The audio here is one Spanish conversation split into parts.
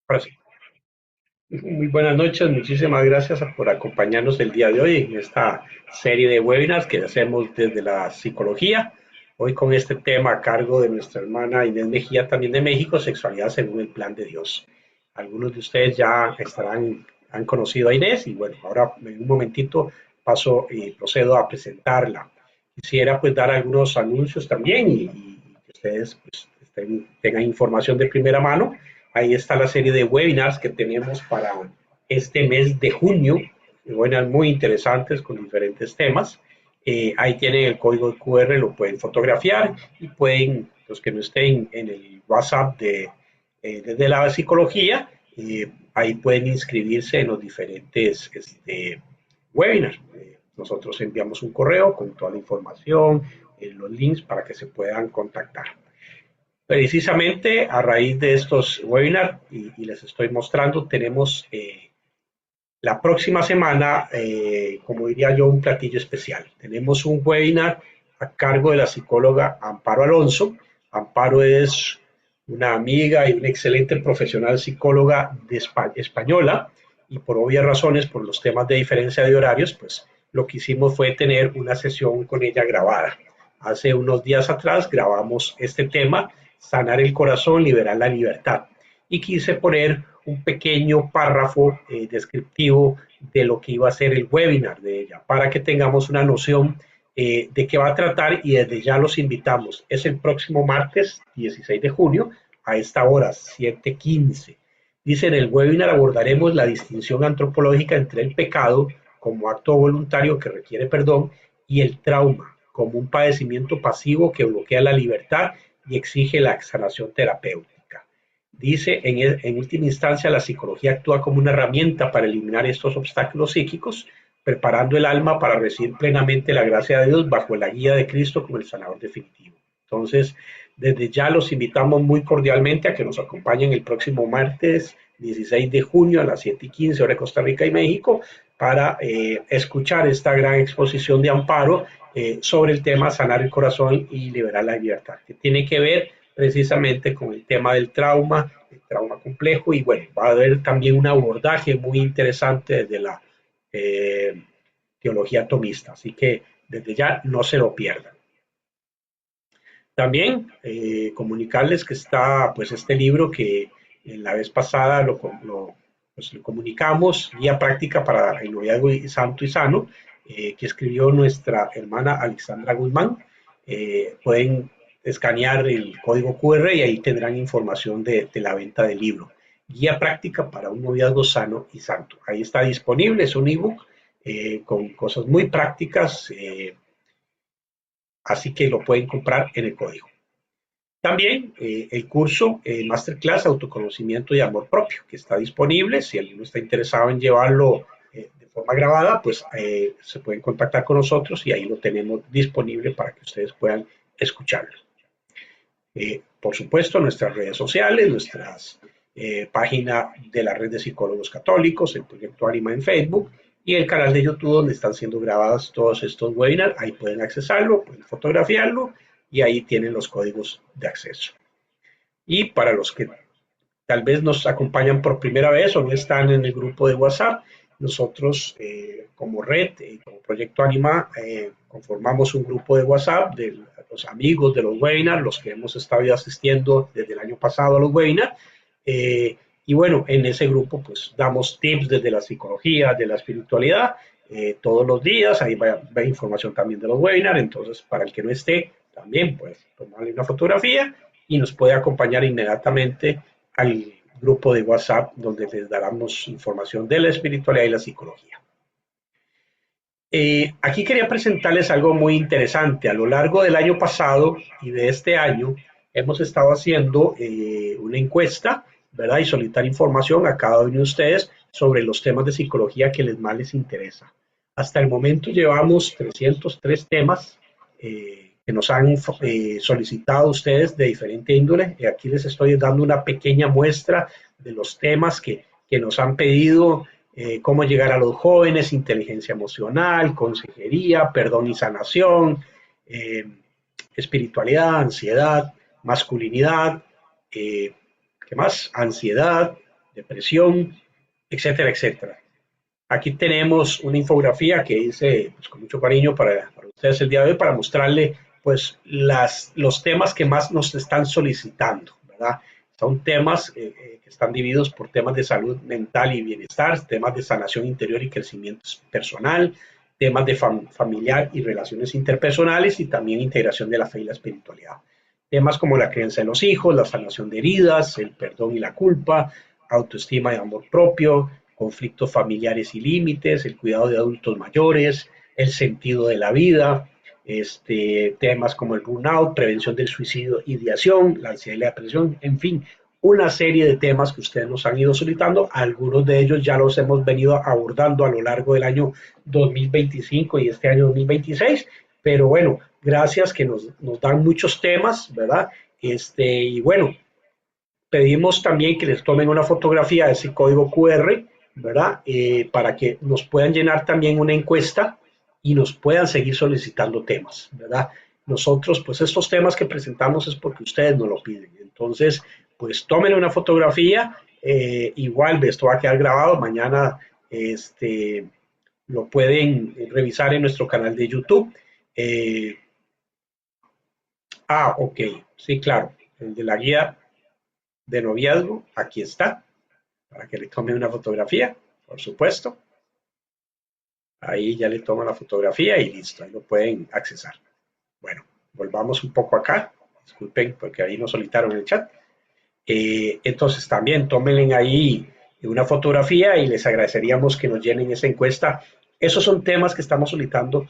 Ahora sí. Muy buenas noches, muchísimas gracias por acompañarnos el día de hoy en esta serie de webinars que hacemos desde la psicología. Hoy con este tema a cargo de nuestra hermana Inés Mejía, también de México, sexualidad según el plan de Dios. Algunos de ustedes ya han conocido a Inés y bueno, ahora en un momentito paso y procedo a presentarla. Quisiera pues dar algunos anuncios también y que ustedes pues, tengan información de primera mano. Ahí está la serie de webinars que tenemos para este mes de junio, webinars muy interesantes con diferentes temas. Ahí tienen el código QR, lo pueden fotografiar y pueden, los que no estén en el WhatsApp desde la psicología, ahí pueden inscribirse en los diferentes webinars. Nosotros enviamos un correo con toda la información, los links para que se puedan contactar. Precisamente a raíz de estos webinars y les estoy mostrando, tenemos la próxima semana, como diría yo, un platillo especial. Tenemos un webinar a cargo de la psicóloga Amparo Alonso. Amparo es una amiga y una excelente profesional psicóloga española y por obvias razones, por los temas de diferencia de horarios, pues lo que hicimos fue tener una sesión con ella grabada. Hace unos días atrás grabamos este tema, sanar el corazón, liberar la libertad. Y quise poner un pequeño párrafo descriptivo de lo que iba a ser el webinar de ella, para que tengamos una noción de qué va a tratar y desde ya los invitamos. Es el próximo martes 16 de junio a esta hora, 7:15. Dice, en el webinar abordaremos la distinción antropológica entre el pecado como acto voluntario que requiere perdón y el trauma como un padecimiento pasivo que bloquea la libertad y exige la sanación terapéutica. Dice, en última instancia, la psicología actúa como una herramienta para eliminar estos obstáculos psíquicos, preparando el alma para recibir plenamente la gracia de Dios bajo la guía de Cristo como el sanador definitivo. Entonces, desde ya los invitamos muy cordialmente a que nos acompañen el próximo martes 16 de junio a las 7:15 hora de Costa Rica y México para escuchar esta gran exposición de Amparo sobre el tema sanar el corazón y liberar la libertad, que tiene que ver precisamente con el tema del trauma, el trauma complejo, y bueno, va a haber también un abordaje muy interesante desde la eh, teología atomista, así que desde ya no se lo pierdan. También comunicarles que está pues este libro que la vez pasada pues, lo comunicamos, guía práctica para el noviazgo santo y sano, que escribió nuestra hermana Alexandra Guzmán. Pueden escanear el código QR y ahí tendrán información de la venta del libro. Guía práctica para un noviazgo sano y santo. Ahí está disponible, es un ebook con cosas muy prácticas, así que lo pueden comprar en el código. También el curso Masterclass Autoconocimiento y Amor Propio, que está disponible. Si alguien está interesado en llevarlo de forma grabada, pues se pueden contactar con nosotros y ahí lo tenemos disponible para que ustedes puedan escucharlo. Por supuesto, nuestras redes sociales, nuestras página de la red de psicólogos católicos, el proyecto Anima en Facebook y el canal de YouTube donde están siendo grabados todos estos webinars. Ahí pueden accesarlo, pueden fotografiarlo y ahí tienen los códigos de acceso. Y para los que tal vez nos acompañan por primera vez o no están en el grupo de WhatsApp, nosotros como red, como Proyecto Anima, conformamos un grupo de WhatsApp de los amigos de los webinars, los que hemos estado asistiendo desde el año pasado a los webinars. Y bueno, en ese grupo pues damos tips desde la psicología, de la espiritualidad, todos los días, ahí va información también de los webinars, entonces para el que no esté, también pues tomarle una fotografía y nos puede acompañar inmediatamente al grupo de WhatsApp donde les daremos información de la espiritualidad y la psicología. Aquí quería presentarles algo muy interesante. A lo largo del año pasado y de este año hemos estado haciendo una encuesta, ¿verdad? Y solicitar información a cada uno de ustedes sobre los temas de psicología que más les interesa. Hasta el momento llevamos 303 temas que nos han solicitado ustedes de diferente índole. Y aquí les estoy dando una pequeña muestra de los temas que nos han pedido, cómo llegar a los jóvenes, inteligencia emocional, consejería, perdón y sanación, eh, espiritualidad, ansiedad, masculinidad, ¿qué más? Ansiedad, depresión, etcétera, etcétera. Aquí tenemos una infografía que hice pues, con mucho cariño para ustedes el día de hoy para mostrarle pues los temas que más nos están solicitando, ¿verdad? Son temas que están divididos por temas de salud mental y bienestar, temas de sanación interior y crecimiento personal, temas de familiar y relaciones interpersonales y también integración de la fe y la espiritualidad. Temas como la creencia en los hijos, la sanación de heridas, el perdón y la culpa, autoestima y amor propio, conflictos familiares y límites, el cuidado de adultos mayores, el sentido de la vida, temas como el burnout, prevención del suicidio, ideación, la ansiedad y la depresión, en fin, una serie de temas que ustedes nos han ido solicitando. Algunos de ellos ya los hemos venido abordando a lo largo del año 2025 y este año 2026, pero bueno, gracias que nos dan muchos temas, ¿verdad? Y bueno, pedimos también que les tomen una fotografía de ese código QR, ¿verdad? Para que nos puedan llenar también una encuesta y nos puedan seguir solicitando temas, ¿verdad? Nosotros, pues estos temas que presentamos es porque ustedes nos lo piden. Entonces, pues tomen una fotografía, igual esto va a quedar grabado, mañana lo pueden revisar en nuestro canal de YouTube. Eh, ok, sí, claro, el de la guía de noviazgo, aquí está, para que le tome una fotografía, por supuesto. Ahí ya le toma la fotografía y listo, ahí lo pueden accesar. Bueno, volvamos un poco acá. Disculpen porque ahí nos solitaron el chat. Entonces también tómenle ahí una fotografía y les agradeceríamos que nos llenen esa encuesta. Esos son temas que estamos solicitando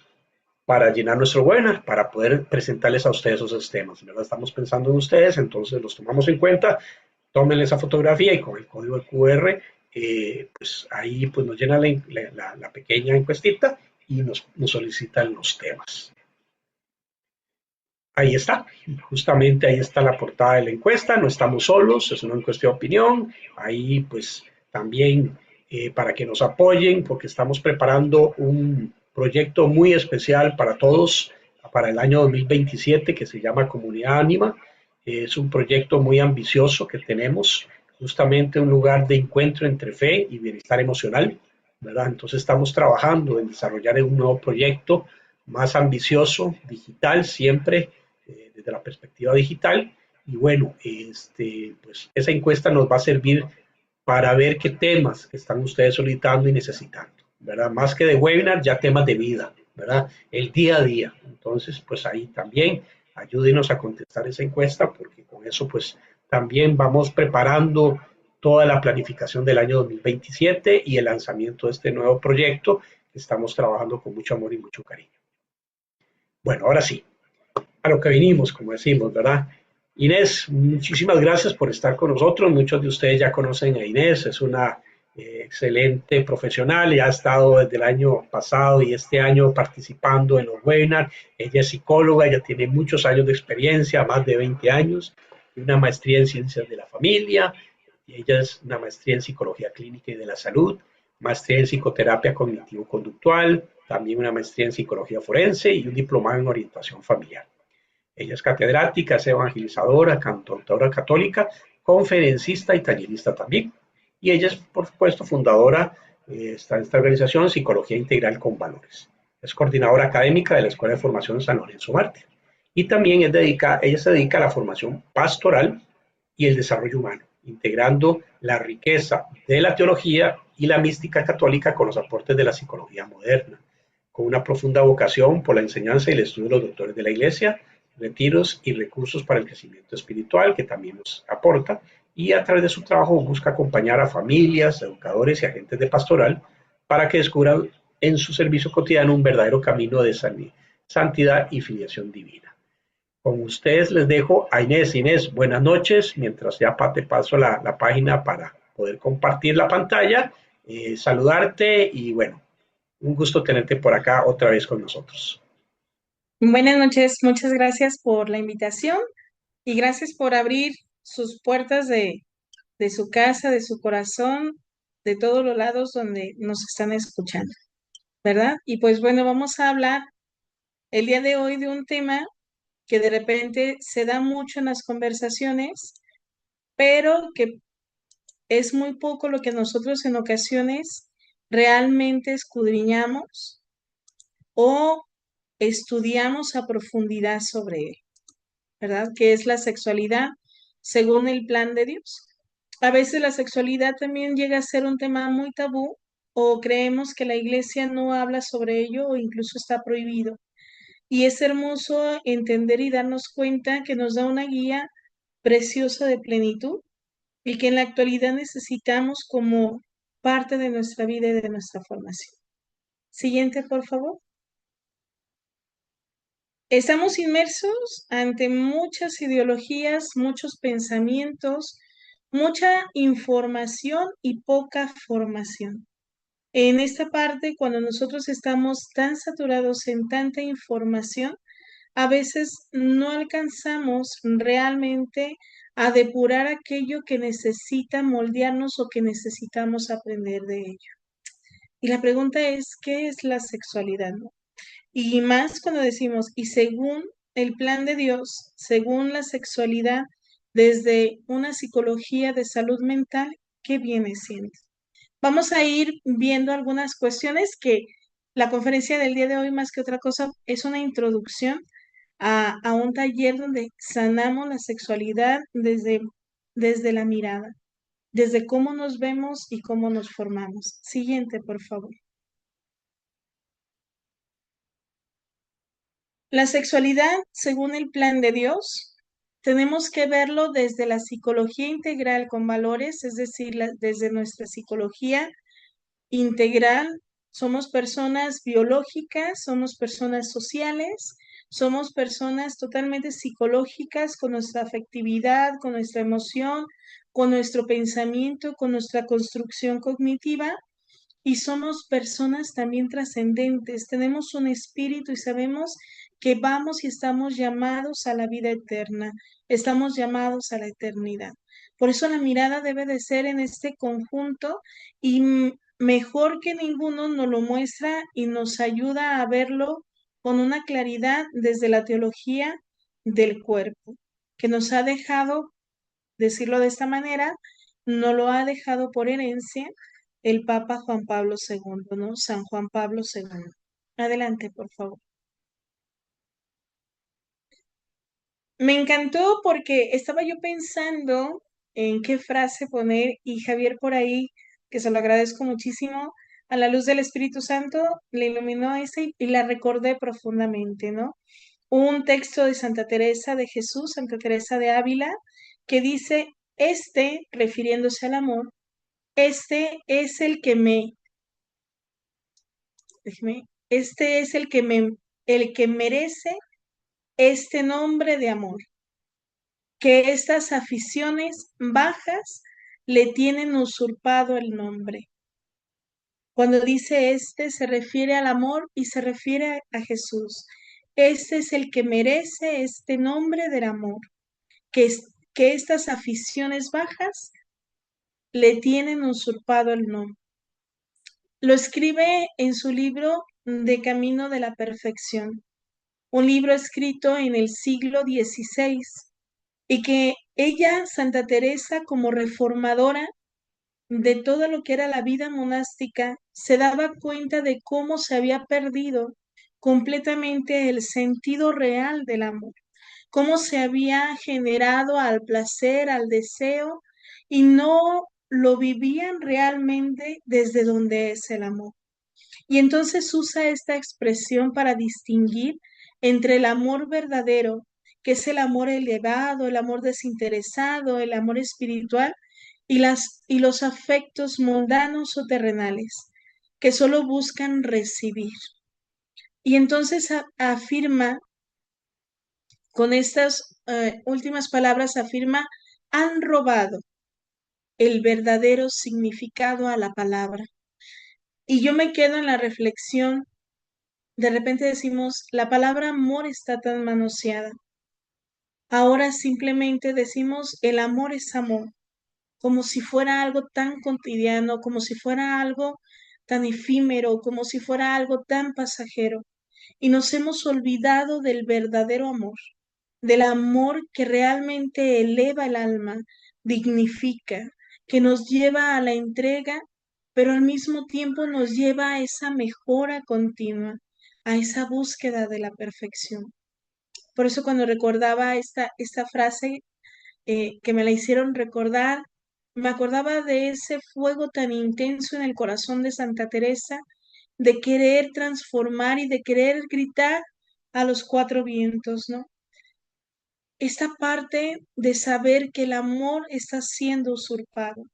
para llenar nuestro webinar, para poder presentarles a ustedes esos temas, ¿verdad? Estamos pensando en ustedes, entonces los tomamos en cuenta, tómenle esa fotografía y con el código QR, pues ahí pues nos llenan la pequeña encuestita y nos solicitan los temas. Ahí está, justamente ahí está la portada de la encuesta, no estamos solos, es una encuesta de opinión, ahí pues también para que nos apoyen, porque estamos preparando un proyecto muy especial para todos, para el año 2027, que se llama Comunidad Ánima. Es un proyecto muy ambicioso que tenemos, justamente un lugar de encuentro entre fe y bienestar emocional, ¿verdad? Entonces estamos trabajando en desarrollar un nuevo proyecto más ambicioso, digital, siempre desde la perspectiva digital. Y bueno, pues esa encuesta nos va a servir para ver qué temas están ustedes solicitando y necesitando, ¿verdad? Más que de webinar, ya temas de vida, ¿verdad? El día a día. Entonces, pues ahí también ayúdenos a contestar esa encuesta porque con eso pues también vamos preparando toda la planificación del año 2027 y el lanzamiento de este nuevo proyecto que estamos trabajando con mucho amor y mucho cariño. Bueno, ahora sí, a lo que vinimos, como decimos, ¿verdad? Inés, muchísimas gracias por estar con nosotros. Muchos de ustedes ya conocen a Inés, es una excelente profesional y ha estado desde el año pasado y este año participando en los webinars. Ella es psicóloga, ella tiene muchos años de experiencia, más de 20 años, y una maestría en ciencias de la familia, y ella es una maestría en psicología clínica y de la salud, maestría en psicoterapia cognitivo-conductual, también una maestría en psicología forense y un diplomado en orientación familiar. Ella es catedrática, es evangelizadora, cantautora católica, conferencista y tallerista también. Y ella es, por supuesto, fundadora está en esta organización Psicología Integral con Valores. Es coordinadora académica de la Escuela de Formación San Lorenzo Mártir. Y también ella se dedica a la formación pastoral y el desarrollo humano, integrando la riqueza de la teología y la mística católica con los aportes de la psicología moderna, con una profunda vocación por la enseñanza y el estudio de los doctores de la Iglesia, retiros y recursos para el crecimiento espiritual que también nos aporta, y a través de su trabajo busca acompañar a familias, educadores y agentes de pastoral para que descubran en su servicio cotidiano un verdadero camino de santidad y filiación divina. Con ustedes les dejo a Inés. Inés, buenas noches. Mientras ya te paso la página para poder compartir la pantalla, saludarte y bueno, un gusto tenerte por acá otra vez con nosotros. Buenas noches, muchas gracias por la invitación y gracias por abrir sus puertas de su casa, de su corazón, de todos los lados donde nos están escuchando, ¿verdad? Y pues bueno, vamos a hablar el día de hoy de un tema que de repente se da mucho en las conversaciones, pero que Es muy poco lo que nosotros en ocasiones realmente escudriñamos o estudiamos a profundidad sobre él, ¿verdad? Que es la sexualidad según el plan de Dios. A veces la sexualidad también llega a ser un tema muy tabú o creemos que la iglesia no habla sobre ello o incluso está prohibido. Y es hermoso entender y darnos cuenta que nos da una guía preciosa de plenitud y que en la actualidad necesitamos como parte de nuestra vida y de nuestra formación. Siguiente, por favor. Estamos inmersos ante muchas ideologías, muchos pensamientos, mucha información y poca formación. En esta parte, cuando nosotros estamos tan saturados en tanta información, a veces no alcanzamos realmente a depurar aquello que necesita moldearnos o que necesitamos aprender de ello. Y la pregunta es, ¿qué es la sexualidad, no? Y más cuando decimos, y según el plan de Dios, según la sexualidad, desde una psicología de salud mental, ¿qué viene siendo? Vamos a ir viendo algunas cuestiones que la conferencia del día de hoy, más que otra cosa, es una introducción a un taller donde sanamos la sexualidad desde la mirada, desde cómo nos vemos y cómo nos formamos. Siguiente, por favor. La sexualidad, según el plan de Dios, tenemos que verlo desde la psicología integral con valores, es decir, desde nuestra psicología integral. Somos personas biológicas, somos personas sociales, somos personas totalmente psicológicas con nuestra afectividad, con nuestra emoción, con nuestro pensamiento, con nuestra construcción cognitiva y somos personas también trascendentes. Tenemos un espíritu y sabemos que vamos y estamos llamados a la vida eterna, estamos llamados a la eternidad. Por eso la mirada debe de ser en este conjunto y mejor que ninguno nos lo muestra y nos ayuda a verlo con una claridad desde la teología del cuerpo, que nos ha dejado, decirlo de esta manera, no lo ha dejado por herencia el Papa Juan Pablo II, ¿no? San Juan Pablo II. Adelante, por favor. Me encantó porque estaba yo pensando en qué frase poner y Javier por ahí, que se lo agradezco muchísimo, a la luz del Espíritu Santo, le iluminó esa y la recordé profundamente, ¿no? Un texto de Santa Teresa de Jesús, Santa Teresa de Ávila, que dice, refiriéndose al amor, es el que este es el que merece este nombre de amor, que estas aficiones bajas le tienen usurpado el nombre. Cuando dice se refiere al amor y se refiere a Jesús. Este es el que merece este nombre del amor, que estas aficiones bajas le tienen usurpado el nombre. Lo escribe en su libro De Camino de la Perfección, un libro escrito en el siglo XVI y que ella, Santa Teresa, como reformadora de todo lo que era la vida monástica, se daba cuenta de cómo se había perdido completamente el sentido real del amor, cómo se había generado al placer, al deseo, y no lo vivían realmente desde donde es el amor. Y entonces usa esta expresión para distinguir entre el amor verdadero, que es el amor elevado, el amor desinteresado, el amor espiritual, y los afectos mundanos o terrenales, que solo buscan recibir. Y entonces afirma, con estas últimas palabras, afirma, han robado el verdadero significado a la palabra. Y yo me quedo en la reflexión. De repente decimos, la palabra amor está tan manoseada. Ahora simplemente decimos, el amor es amor, como si fuera algo tan cotidiano, como si fuera algo tan efímero, como si fuera algo tan pasajero. Y nos hemos olvidado del verdadero amor, del amor que realmente eleva el alma, dignifica, que nos lleva a la entrega, pero al mismo tiempo nos lleva a esa mejora continua, a esa búsqueda de la perfección. Por eso cuando recordaba esta frase que me la hicieron recordar, me acordaba de ese fuego tan intenso en el corazón de Santa Teresa, de querer transformar y de querer gritar a los cuatro vientos, ¿no? Esta parte de saber que el amor está siendo usurpado.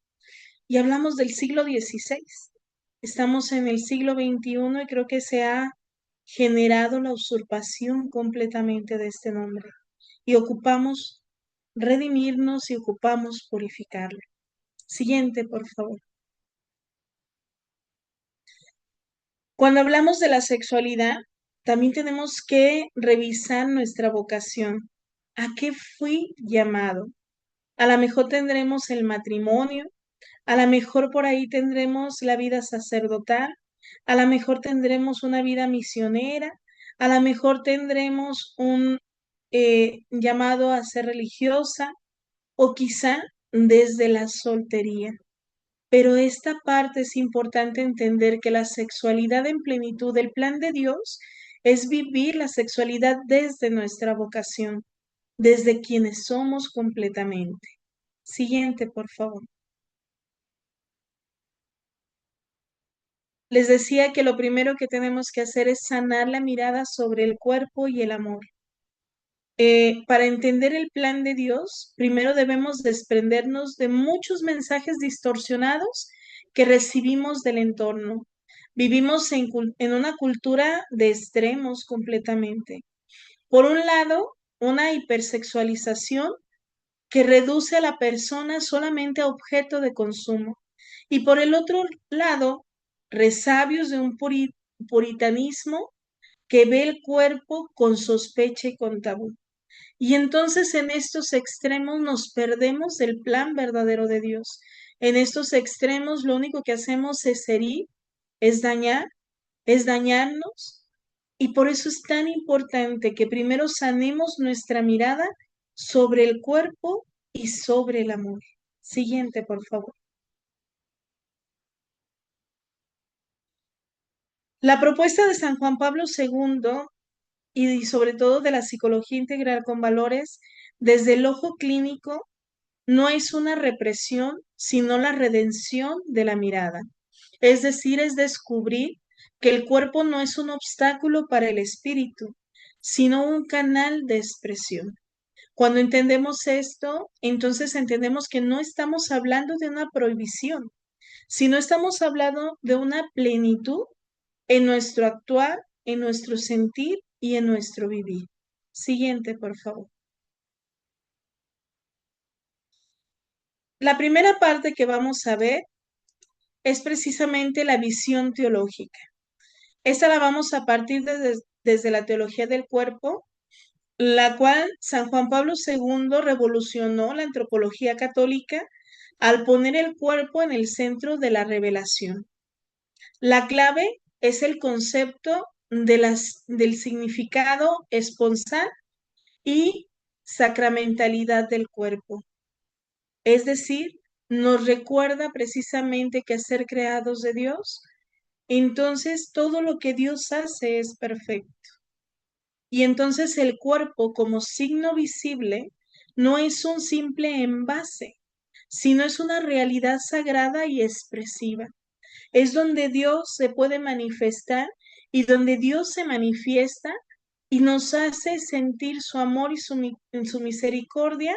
Y hablamos del siglo XVI. Estamos en el siglo XXI y creo que se ha generado la usurpación completamente de este nombre. Y ocupamos redimirnos y ocupamos purificarlo. Siguiente, por favor. Cuando hablamos de la sexualidad, también tenemos que revisar nuestra vocación. ¿A qué fui llamado? A lo mejor tendremos el matrimonio, a lo mejor por ahí tendremos la vida sacerdotal, a lo mejor tendremos una vida misionera, a lo mejor tendremos un llamado a ser religiosa o quizá desde la soltería. Pero esta parte es importante entender que la sexualidad en plenitud, el plan de Dios, es vivir la sexualidad desde nuestra vocación, desde quienes somos completamente. Siguiente, por favor. Les decía que lo primero que tenemos que hacer es sanar la mirada sobre el cuerpo y el amor. Para entender el plan de Dios, primero debemos desprendernos de muchos mensajes distorsionados que recibimos del entorno. Vivimos en una cultura de extremos completamente. Por un lado, una hipersexualización que reduce a la persona solamente a objeto de consumo. Y por el otro lado, resabios de un puritanismo que ve el cuerpo con sospecha y con tabú. Y entonces en estos extremos nos perdemos del plan verdadero de Dios. En estos extremos lo único que hacemos es herir, es dañar, es dañarnos. Y por eso es tan importante que primero sanemos nuestra mirada sobre el cuerpo y sobre el amor. Siguiente, por favor. La propuesta de San Juan Pablo II y sobre todo de la psicología integral con valores desde el ojo clínico no es una represión, sino la redención de la mirada. Es decir, es descubrir que el cuerpo no es un obstáculo para el espíritu, sino un canal de expresión. Cuando entendemos esto, entonces entendemos que no estamos hablando de una prohibición, sino estamos hablando de una plenitud en nuestro actuar, en nuestro sentir y en nuestro vivir. Siguiente, por favor. La primera parte que vamos a ver es precisamente la visión teológica. Esta la vamos a partir desde la teología del cuerpo, la cual San Juan Pablo II revolucionó la antropología católica al poner el cuerpo en el centro de la revelación. La clave es el concepto del significado esponsal y sacramentalidad del cuerpo. Es decir, nos recuerda precisamente que al ser creados de Dios, entonces todo lo que Dios hace es perfecto. Y entonces el cuerpo como signo visible no es un simple envase, sino es una realidad sagrada y expresiva. Es donde Dios se puede manifestar y donde Dios se manifiesta y nos hace sentir su amor y su misericordia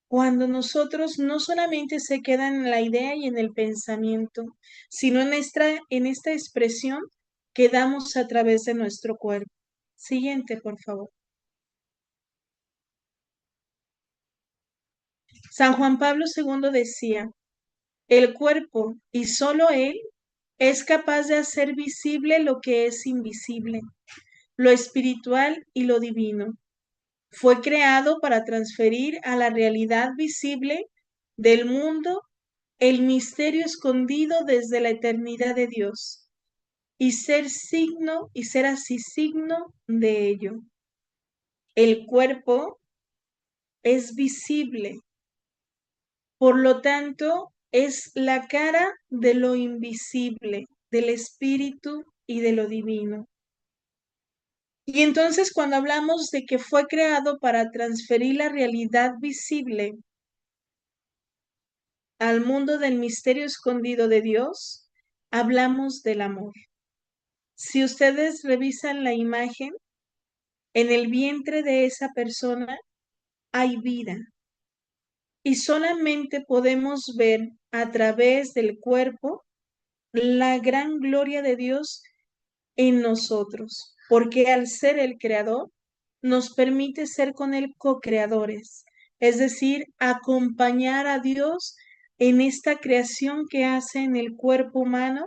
cuando nosotros no solamente se quedan en la idea y en el pensamiento, sino en esta expresión que damos a través de nuestro cuerpo. Siguiente, por favor. San Juan Pablo II decía, el cuerpo, y solo él, es capaz de hacer visible lo que es invisible, lo espiritual y lo divino. Fue creado para transferir a la realidad visible del mundo el misterio escondido desde la eternidad de Dios y ser signo y ser así signo de ello. El cuerpo es visible, por lo tanto, es la cara de lo invisible, del espíritu y de lo divino. Y entonces cuando hablamos de que fue creado para transferir la realidad visible al mundo del misterio escondido de Dios, hablamos del amor. Si ustedes revisan la imagen, en el vientre de esa persona hay vida y solamente podemos ver a través del cuerpo la gran gloria de Dios en nosotros, porque al ser el creador nos permite ser con él co-creadores, es decir, acompañar a Dios en esta creación que hace en el cuerpo humano,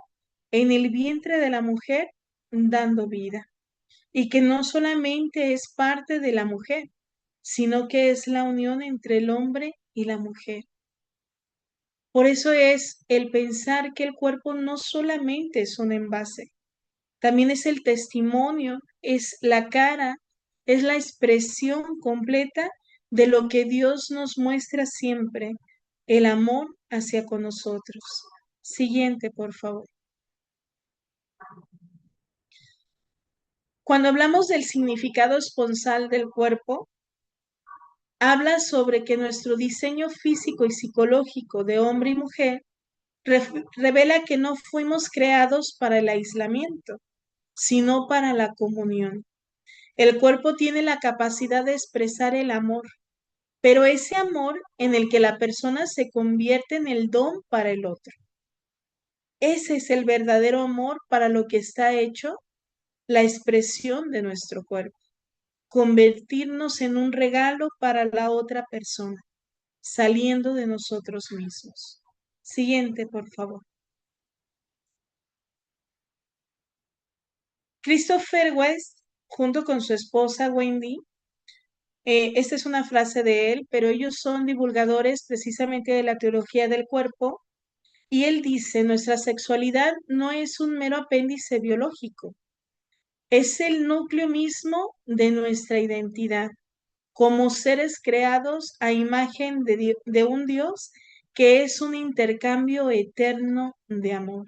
en el vientre de la mujer, dando vida. Y que no solamente es parte de la mujer, sino que es la unión entre el hombre y la mujer. Por eso es el pensar que el cuerpo no solamente es un envase, también es el testimonio, es la cara, es la expresión completa de lo que Dios nos muestra siempre, el amor hacia con nosotros. Siguiente, por favor. Cuando hablamos del significado esponsal del cuerpo, habla sobre que nuestro diseño físico y psicológico de hombre y mujer revela que no fuimos creados para el aislamiento, sino para la comunión. El cuerpo tiene la capacidad de expresar el amor, pero ese amor en el que la persona se convierte en el don para el otro. Ese es el verdadero amor para lo que está hecho la expresión de nuestro cuerpo, convertirnos en un regalo para la otra persona, saliendo de nosotros mismos. Siguiente, por favor. Christopher West, junto con su esposa Wendy, esta es una frase de él, pero ellos son divulgadores precisamente de la teología del cuerpo, y él dice, nuestra sexualidad no es un mero apéndice biológico, es el núcleo mismo de nuestra identidad, como seres creados a imagen de un Dios que es un intercambio eterno de amor.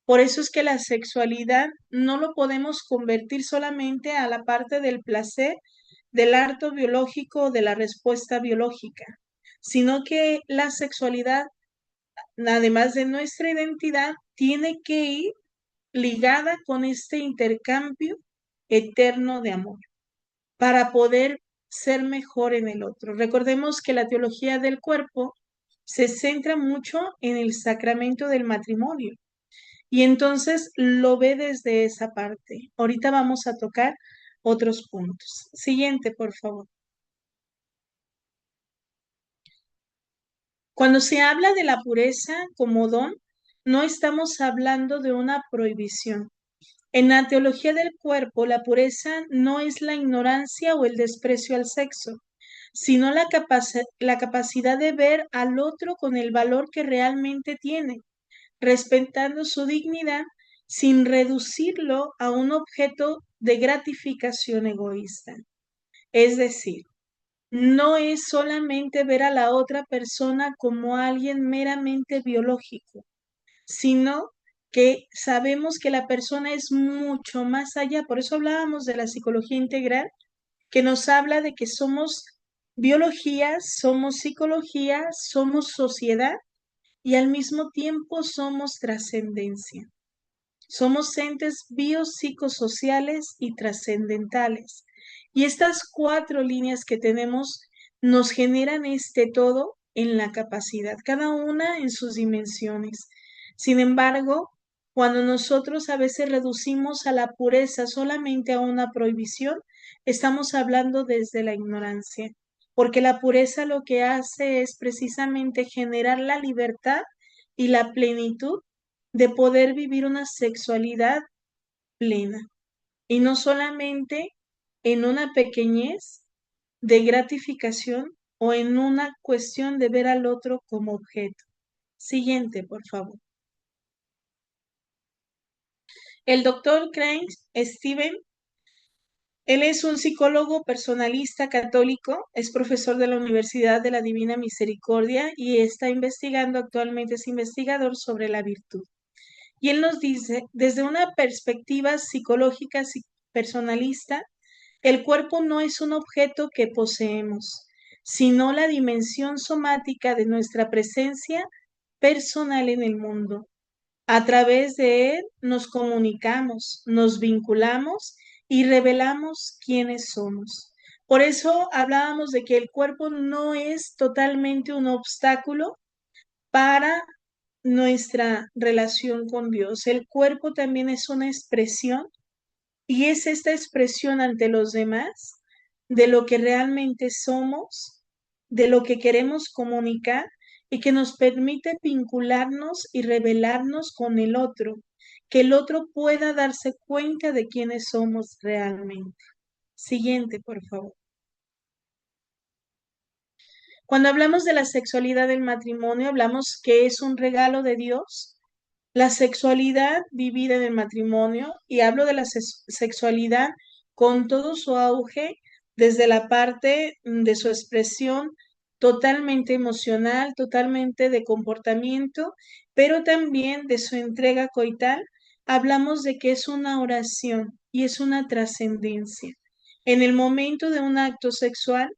Por eso es que la sexualidad no lo podemos convertir solamente a la parte del placer, del acto biológico o de la respuesta biológica, sino que la sexualidad, además de nuestra identidad, tiene que ir ligada con este intercambio eterno de amor para poder ser mejor en el otro. Recordemos que la teología del cuerpo se centra mucho en el sacramento del matrimonio y entonces lo ve desde esa parte. Ahorita vamos a tocar otros puntos. Siguiente, por favor. Cuando se habla de la pureza como don, no estamos hablando de una prohibición. En la teología del cuerpo, la pureza no es la ignorancia o el desprecio al sexo, sino la capacidad de ver al otro con el valor que realmente tiene, respetando su dignidad sin reducirlo a un objeto de gratificación egoísta. Es decir, no es solamente ver a la otra persona como alguien meramente biológico, sino que sabemos que la persona es mucho más allá. Por eso hablábamos de la psicología integral, que nos habla de que somos biología, somos psicología, somos sociedad y al mismo tiempo somos trascendencia. Somos entes biopsicosociales y trascendentales. Y estas cuatro líneas que tenemos nos generan este todo en la capacidad, cada una en sus dimensiones. Sin embargo, cuando nosotros a veces reducimos a la pureza solamente a una prohibición, estamos hablando desde la ignorancia, porque la pureza lo que hace es precisamente generar la libertad y la plenitud de poder vivir una sexualidad plena y no solamente en una pequeñez de gratificación o en una cuestión de ver al otro como objeto. Siguiente, por favor. El doctor Crane, Steven, Él es un psicólogo personalista católico, es profesor de la Universidad de la Divina Misericordia y está investigando, actualmente es investigador sobre la virtud. Y él nos dice, desde una perspectiva psicológica personalista, el cuerpo no es un objeto que poseemos, sino la dimensión somática de nuestra presencia personal en el mundo. A través de él nos comunicamos, nos vinculamos y revelamos quiénes somos. Por eso hablábamos de que el cuerpo no es totalmente un obstáculo para nuestra relación con Dios. El cuerpo también es una expresión y es esta expresión ante los demás de lo que realmente somos, de lo que queremos comunicar y que nos permite vincularnos y revelarnos con el otro, que el otro pueda darse cuenta de quiénes somos realmente. Siguiente, por favor. Cuando hablamos de la sexualidad del matrimonio, hablamos que es un regalo de Dios. La sexualidad vivida en el matrimonio, y hablo de la sexualidad con todo su auge, desde la parte de su expresión totalmente emocional, totalmente de comportamiento, pero también de su entrega coital, hablamos de que es una oración y es una trascendencia. En el momento de un acto sexual,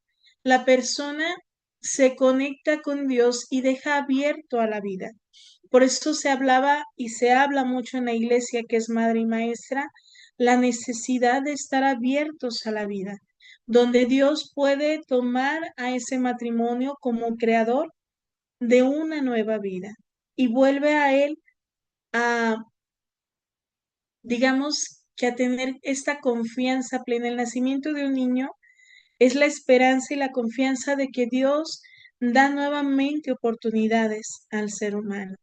la persona se conecta con Dios y deja abierto a la vida. Por eso se hablaba y se habla mucho en la iglesia, que es madre y maestra, la necesidad de estar abiertos a la vida, donde Dios puede tomar a ese matrimonio como creador de una nueva vida y vuelve a él a, digamos, que a tener esta confianza plena. El nacimiento de un niño es la esperanza y la confianza de que Dios da nuevamente oportunidades al ser humano.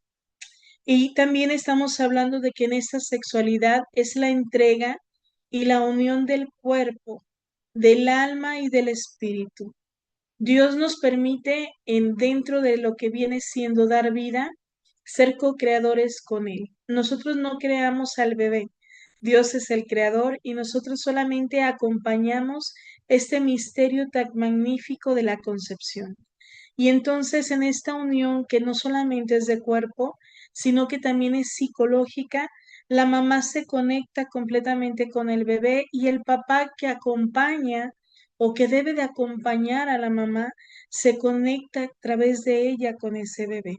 Y también estamos hablando de que en esta sexualidad es la entrega y la unión del cuerpo, del alma y del espíritu. Dios nos permite, en dentro de lo que viene siendo dar vida, ser co-creadores con Él. Nosotros no creamos al bebé, Dios es el creador y nosotros solamente acompañamos este misterio tan magnífico de la concepción. Y entonces en esta unión que no solamente es de cuerpo, sino que también es psicológica, la mamá se conecta completamente con el bebé y el papá que acompaña o que debe de acompañar a la mamá se conecta a través de ella con ese bebé.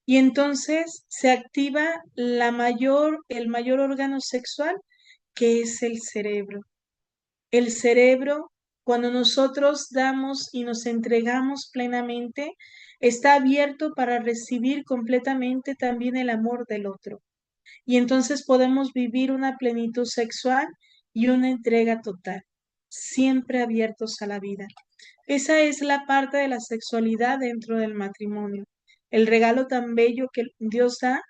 Y entonces se activa el mayor órgano sexual, que es el cerebro. El cerebro, cuando nosotros damos y nos entregamos plenamente, está abierto para recibir completamente también el amor del otro. Y entonces podemos vivir una plenitud sexual y una entrega total, siempre abiertos a la vida. Esa es la parte de la sexualidad dentro del matrimonio, el regalo tan bello que Dios da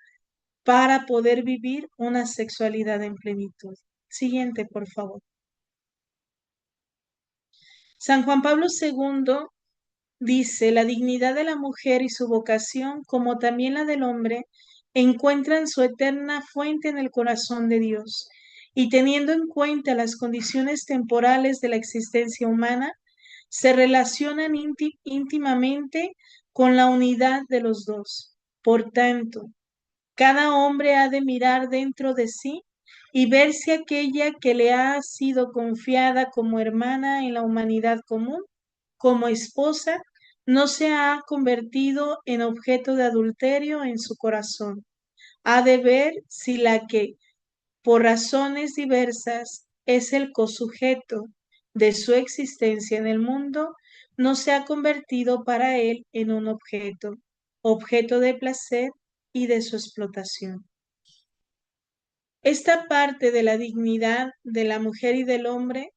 para poder vivir una sexualidad en plenitud. Siguiente, por favor. San Juan Pablo II dice, la dignidad de la mujer y su vocación, como también la del hombre, encuentran su eterna fuente en el corazón de Dios, y teniendo en cuenta las condiciones temporales de la existencia humana, se relacionan íntimamente con la unidad de los dos. Por tanto, cada hombre ha de mirar dentro de sí y ver si aquella que le ha sido confiada como hermana en la humanidad común, como esposa, no se ha convertido en objeto de adulterio en su corazón. Ha de ver si la que, por razones diversas, es el cosujeto de su existencia en el mundo, no se ha convertido para él en un objeto, objeto de placer y de su explotación. Esta parte de la dignidad de la mujer y del hombre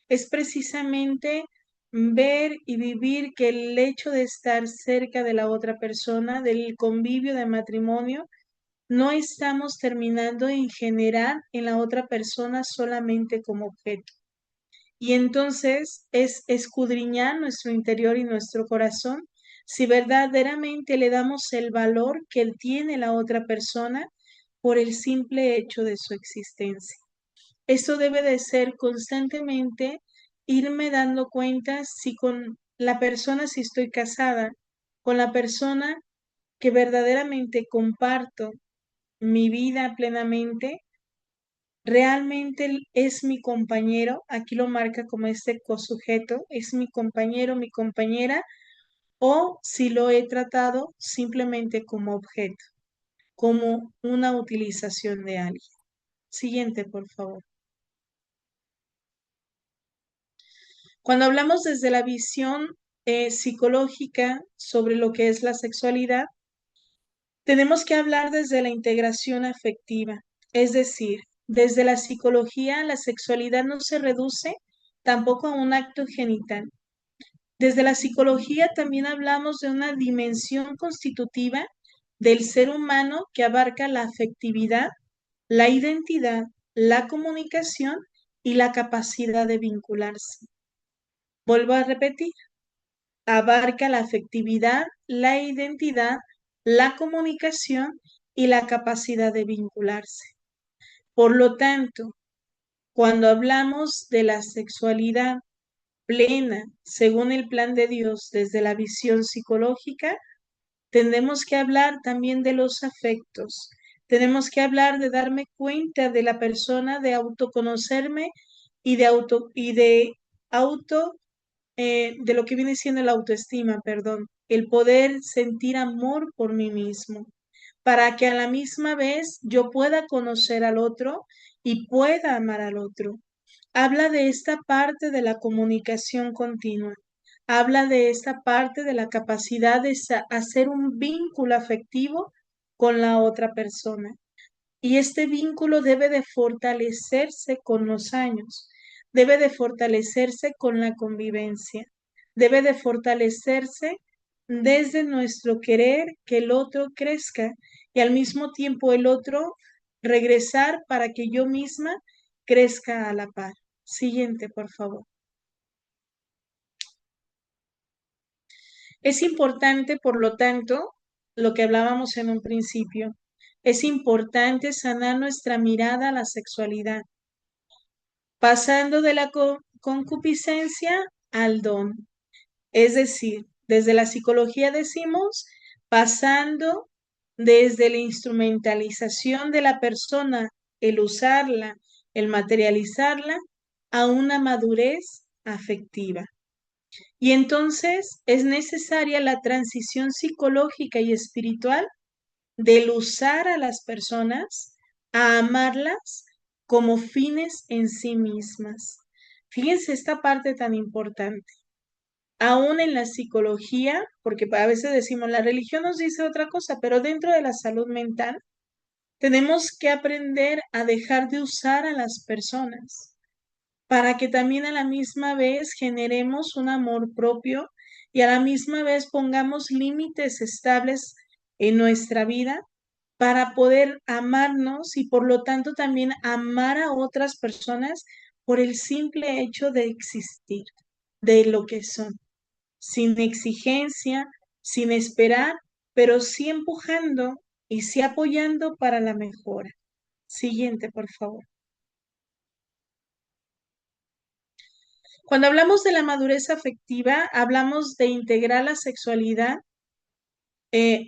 es precisamente ver y vivir que el hecho de estar cerca de la otra persona, del convivio de matrimonio, no estamos terminando en generar en la otra persona solamente como objeto. Y entonces es escudriñar nuestro interior y nuestro corazón si verdaderamente le damos el valor que tiene la otra persona por el simple hecho de su existencia. Esto debe de ser constantemente irme dando cuenta si con la persona, si estoy casada, con la persona que verdaderamente comparto mi vida plenamente, realmente es mi compañero, aquí lo marca como este cosujeto, es mi compañero, mi compañera, o si lo he tratado simplemente como objeto, como una utilización de alguien. Siguiente, por favor. Cuando hablamos desde la visión psicológica sobre lo que es la sexualidad, tenemos que hablar desde la integración afectiva, es decir, desde la psicología, la sexualidad no se reduce tampoco a un acto genital. Desde la psicología también hablamos de una dimensión constitutiva del ser humano que abarca la afectividad, la identidad, la comunicación y la capacidad de vincularse. Vuelvo a repetir, abarca la afectividad, la identidad, la comunicación y la capacidad de vincularse. Por lo tanto, cuando hablamos de la sexualidad plena, según el plan de Dios, desde la visión psicológica, tenemos que hablar también de los afectos. Tenemos que hablar de darme cuenta de la persona, de autoconocerme y de lo que viene siendo la autoestima, perdón, el poder sentir amor por mí mismo, para que a la misma vez yo pueda conocer al otro y pueda amar al otro. Habla de esta parte de la comunicación continua. Habla de esta parte de la capacidad de hacer un vínculo afectivo con la otra persona. Y este vínculo debe de fortalecerse con los años, debe de fortalecerse con la convivencia, debe de fortalecerse desde nuestro querer que el otro crezca y al mismo tiempo el otro regresar para que yo misma crezca a la par. Siguiente, por favor. Es importante, por lo tanto, lo que hablábamos en un principio, es importante sanar nuestra mirada a la sexualidad, pasando de la concupiscencia al don. Es decir, desde la psicología decimos, pasando desde la instrumentalización de la persona, el usarla, el materializarla, a una madurez afectiva. Y entonces es necesaria la transición psicológica y espiritual del usar a las personas a amarlas como fines en sí mismas. Fíjense esta parte tan importante. Aún en la psicología, porque a veces decimos, la religión nos dice otra cosa, pero dentro de la salud mental tenemos que aprender a dejar de usar a las personas para que también a la misma vez generemos un amor propio y a la misma vez pongamos límites estables en nuestra vida para poder amarnos y por lo tanto también amar a otras personas por el simple hecho de existir, de lo que son, sin exigencia, sin esperar, pero sí empujando y sí apoyando para la mejora. Siguiente, por favor. Cuando hablamos de la madurez afectiva, hablamos de integrar la sexualidad eh,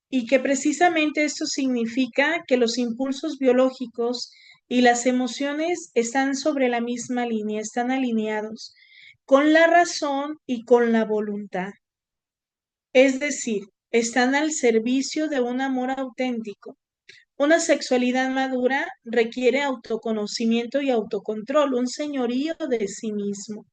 y que precisamente esto significa que los impulsos biológicos y las emociones están sobre la misma línea, están alineados con la razón y con la voluntad. Es decir, están al servicio de un amor auténtico. Una sexualidad madura requiere autoconocimiento y autocontrol, un señorío de sí mismo.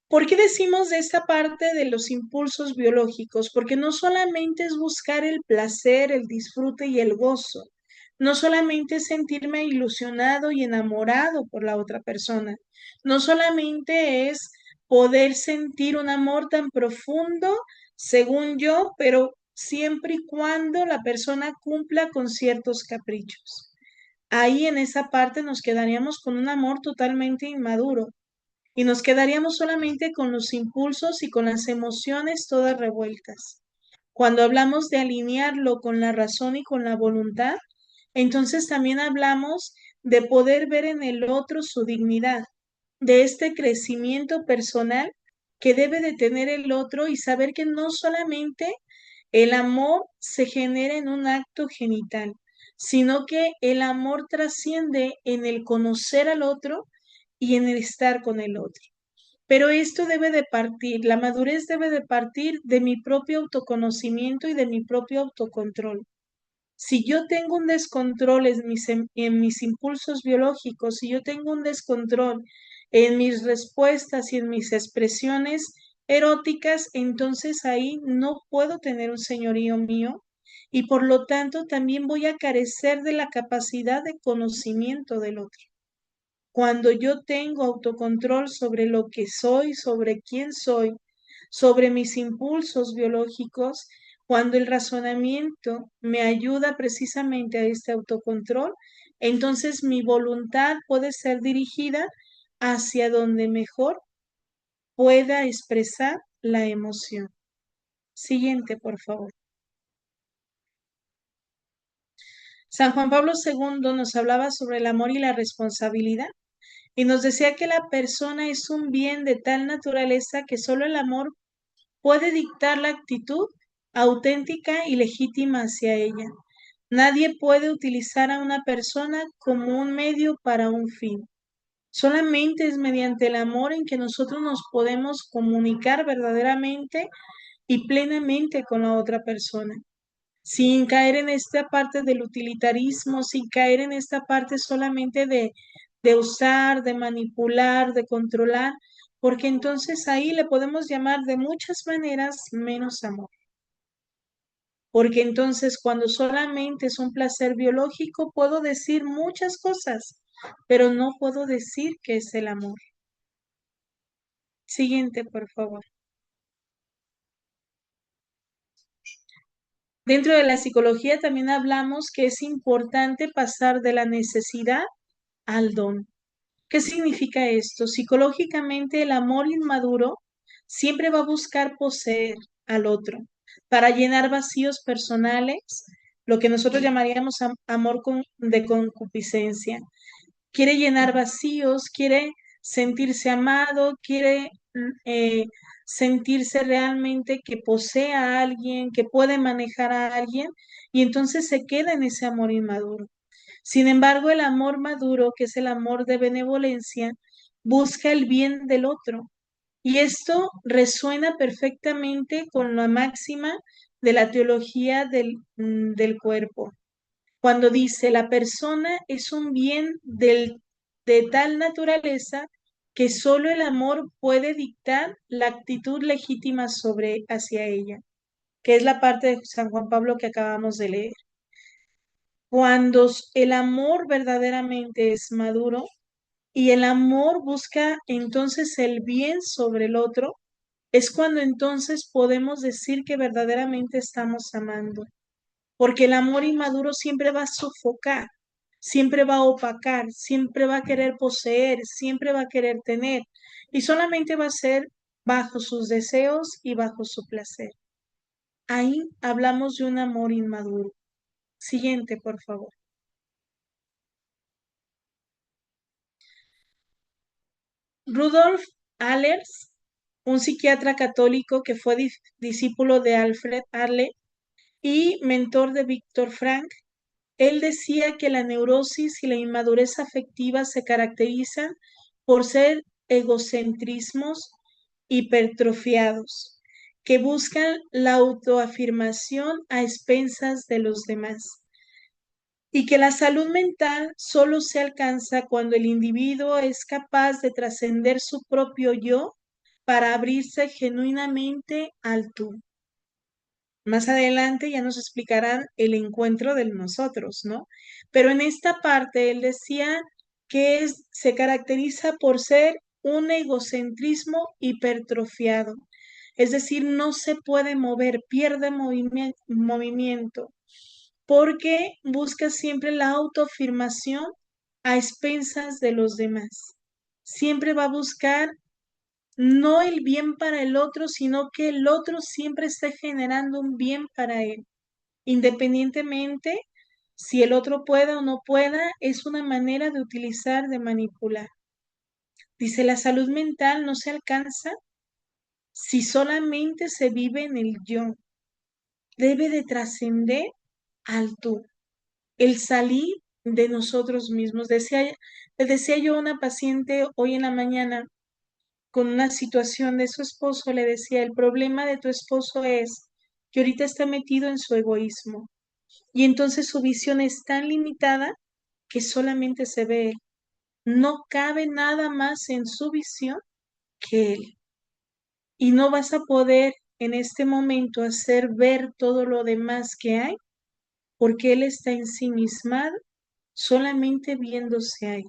¿Por qué decimos de esta parte de los impulsos biológicos? Porque no solamente es buscar el placer, el disfrute y el gozo, no solamente es sentirme ilusionado y enamorado por la otra persona, no solamente es poder sentir un amor tan profundo, según yo, pero siempre y cuando la persona cumpla con ciertos caprichos. Ahí en esa parte nos quedaríamos con un amor totalmente inmaduro y nos quedaríamos solamente con los impulsos y con las emociones todas revueltas. Cuando hablamos de alinearlo con la razón y con la voluntad, entonces también hablamos de poder ver en el otro su dignidad, de este crecimiento personal que debe de tener el otro y saber que no solamente el amor se genera en un acto genital, sino que el amor trasciende en el conocer al otro y en el estar con el otro. Pero esto debe de partir, la madurez debe de partir de mi propio autoconocimiento y de mi propio autocontrol. Si yo tengo un descontrol en mis impulsos biológicos, si yo tengo un descontrol en mis respuestas y en mis expresiones eróticas, entonces ahí no puedo tener un señorío mío y por lo tanto también voy a carecer de la capacidad de conocimiento del otro. Cuando yo tengo autocontrol sobre lo que soy, sobre quién soy, sobre mis impulsos biológicos, cuando el razonamiento me ayuda precisamente a este autocontrol, entonces mi voluntad puede ser dirigida hacia donde mejor pueda expresar la emoción. Siguiente, por favor. San Juan Pablo II nos hablaba sobre el amor y la responsabilidad y nos decía que la persona es un bien de tal naturaleza que solo el amor puede dictar la actitud auténtica y legítima hacia ella. Nadie puede utilizar a una persona como un medio para un fin. Solamente es mediante el amor en que nosotros nos podemos comunicar verdaderamente y plenamente con la otra persona, sin caer en esta parte del utilitarismo, sin caer en esta parte solamente de usar, de manipular, de controlar, porque entonces ahí le podemos llamar de muchas maneras menos amor. Porque entonces cuando solamente es un placer biológico, puedo decir muchas cosas, pero no puedo decir que es el amor. Siguiente, por favor. Dentro de la psicología también hablamos que es importante pasar de la necesidad al don. ¿Qué significa esto? Psicológicamente, el amor inmaduro siempre va a buscar poseer al otro para llenar vacíos personales, lo que nosotros llamaríamos amor de concupiscencia. Quiere llenar vacíos, quiere sentirse amado, quiere eh, sentirse realmente que posee a alguien, que puede manejar a alguien, y entonces se queda en ese amor inmaduro. Sin embargo, el amor maduro, que es el amor de benevolencia, busca el bien del otro. Y esto resuena perfectamente con la máxima de la teología del cuerpo, cuando dice la persona es un bien de tal naturaleza que solo el amor puede dictar la actitud legítima hacia ella, que es la parte de San Juan Pablo que acabamos de leer. Cuando el amor verdaderamente es maduro y el amor busca entonces el bien sobre el otro, es cuando entonces podemos decir que verdaderamente estamos amando. Porque el amor inmaduro siempre va a sofocar, siempre va a opacar, siempre va a querer poseer, siempre va a querer tener, y solamente va a ser bajo sus deseos y bajo su placer. Ahí hablamos de un amor inmaduro. Siguiente, por favor. Rudolf Allers, un psiquiatra católico que fue discípulo de Alfred Adler y mentor de Viktor Frankl, él decía que la neurosis y la inmadurez afectiva se caracterizan por ser egocentrismos hipertrofiados, que buscan la autoafirmación a expensas de los demás, y que la salud mental solo se alcanza cuando el individuo es capaz de trascender su propio yo para abrirse genuinamente al tú. Más adelante ya nos explicarán el encuentro de nosotros, ¿no? Pero en esta parte él decía que se caracteriza por ser un egocentrismo hipertrofiado, es decir, no se puede mover, pierde movimiento, porque busca siempre la autoafirmación a expensas de los demás. Siempre va a buscar no el bien para el otro, sino que el otro siempre esté generando un bien para él, independientemente Si el otro pueda o no pueda, es una manera de utilizar, de manipular. Dice, la salud mental no se alcanza si solamente se vive en el yo. Debe de trascender al tú, el salir de nosotros mismos. Le decía yo a una paciente hoy en la mañana con una situación de su esposo, le decía, el problema de tu esposo es que ahorita está metido en su egoísmo y entonces su visión es tan limitada que solamente se ve él. No cabe nada más en su visión que él. Y no vas a poder en este momento hacer ver todo lo demás que hay porque él está ensimismado solamente viéndose a él.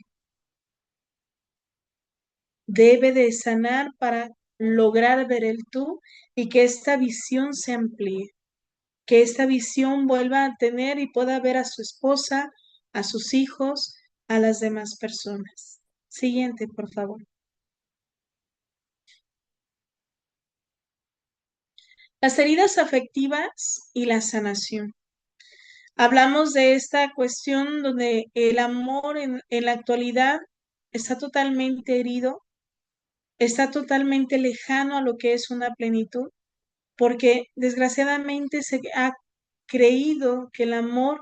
Debe de sanar para lograr ver el tú y que esta visión se amplíe, que esta visión vuelva a tener y pueda ver a su esposa, a sus hijos, a las demás personas. Siguiente, por favor. Las heridas afectivas y la sanación. Hablamos de esta cuestión donde el amor en la actualidad está totalmente herido, está totalmente lejano a lo que es una plenitud, porque desgraciadamente se ha creído que el amor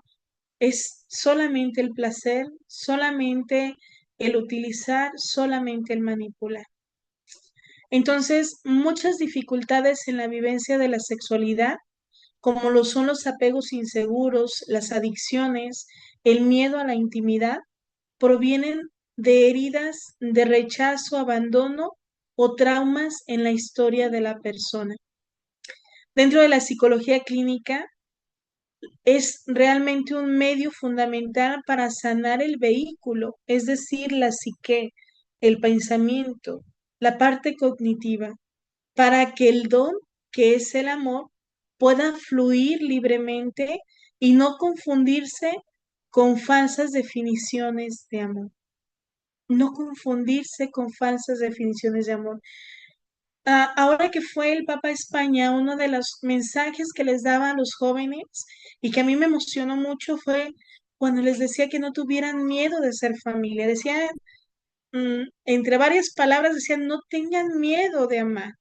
es solamente el placer, solamente el utilizar, solamente el manipular. Entonces, muchas dificultades en la vivencia de la sexualidad, como lo son los apegos inseguros, las adicciones, el miedo a la intimidad, provienen de heridas de rechazo, abandono o traumas en la historia de la persona. Dentro de la psicología clínica, es realmente un medio fundamental para sanar el vehículo, es decir, la psique, el pensamiento, la parte cognitiva, para que el don, que es el amor, pueda fluir libremente y no confundirse con falsas definiciones de amor. No confundirse con falsas definiciones de amor. Ahora que fue el Papa a España, uno de los mensajes que les daba a los jóvenes y que a mí me emocionó mucho fue cuando les decía que no tuvieran miedo de ser familia. Decía, entre varias palabras, decían, no tengan miedo de amar,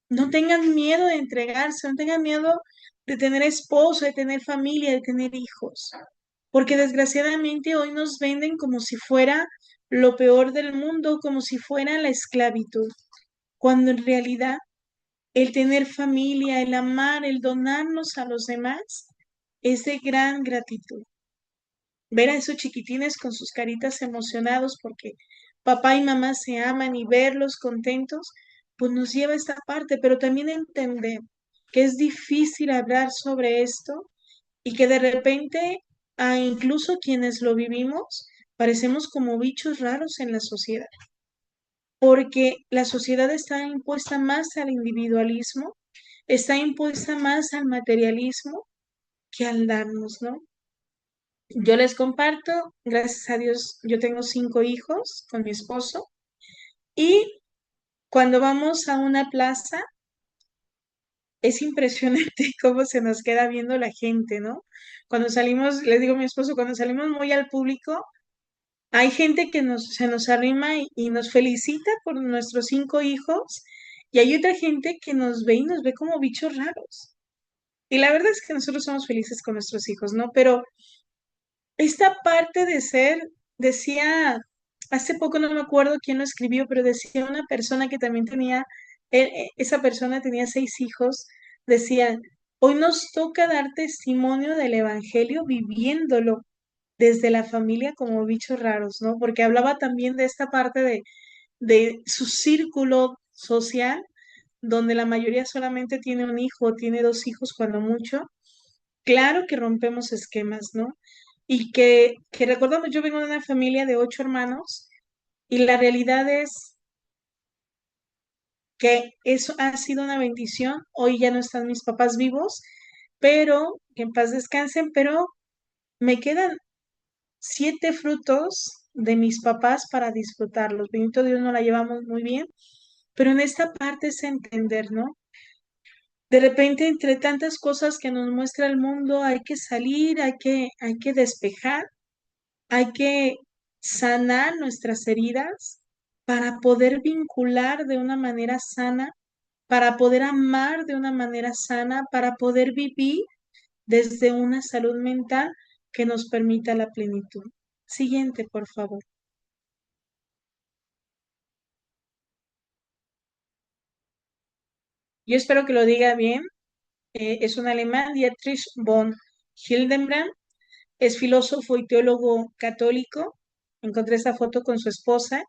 no tengan miedo de entregarse, no tengan miedo de tener esposo, de tener familia, de tener hijos. Porque desgraciadamente hoy nos venden como si fuera lo peor del mundo, como si fuera la esclavitud, cuando en realidad el tener familia, el amar, el donarnos a los demás es de gran gratitud. Ver a esos chiquitines con sus caritas emocionados porque papá y mamá se aman y verlos contentos, pues nos lleva a esta parte, pero también entender que es difícil hablar sobre esto y que de repente, a incluso quienes lo vivimos, parecemos como bichos raros en la sociedad, porque la sociedad está impuesta más al individualismo, está impuesta más al materialismo que al darnos, ¿no? Yo les comparto, gracias a Dios, yo tengo 5 hijos con mi esposo y cuando vamos a una plaza es impresionante cómo se nos queda viendo la gente, ¿no? Cuando salimos, les digo a mi esposo, cuando salimos muy al público, hay gente que se nos arrima y nos felicita por nuestros 5 hijos y hay otra gente que nos ve y nos ve como bichos raros. Y la verdad es que nosotros somos felices con nuestros hijos, ¿no? Pero esta parte de ser, decía, hace poco no me acuerdo quién lo escribió, pero decía una persona que también tenía, esa persona tenía 6 hijos, decía, hoy nos toca dar testimonio del Evangelio viviéndolo desde la familia como bichos raros, ¿no? Porque hablaba también de esta parte de su círculo social, donde la mayoría solamente tiene un hijo, tiene 2 hijos cuando mucho. Claro que rompemos esquemas, ¿no? Y que recordamos, yo vengo de una familia de 8 hermanos y la realidad es que eso ha sido una bendición. Hoy ya no están mis papás vivos, pero que en paz descansen, pero me quedan 7 frutos de mis papás para disfrutarlos. Bendito Dios, no la llevamos muy bien, pero en esta parte es entender, ¿no? De repente, entre tantas cosas que nos muestra el mundo, hay que salir, hay que despejar, hay que sanar nuestras heridas para poder vincular de una manera sana, para poder amar de una manera sana, para poder vivir desde una salud mental que nos permita la plenitud. Siguiente, por favor. Yo espero que lo diga bien. Es un alemán, Dietrich von Hildenbrand. Es filósofo y teólogo católico. Encontré esa foto con su esposa.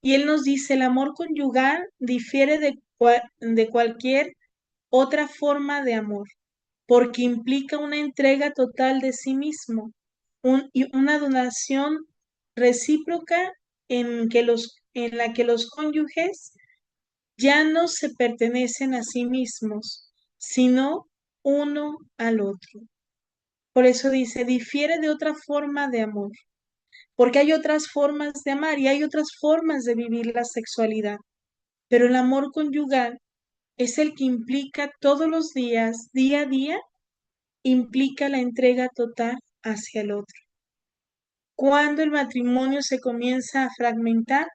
Y él nos dice, el amor conyugal difiere de cualquier otra forma de amor, porque implica una entrega total de sí mismo y una donación recíproca en la que los cónyuges ya no se pertenecen a sí mismos, sino uno al otro. Por eso dice, difiere de otra forma de amor, porque hay otras formas de amar y hay otras formas de vivir la sexualidad, pero el amor conyugal es el que implica todos los días, día a día, implica la entrega total hacia el otro. Cuando el matrimonio se comienza a fragmentar,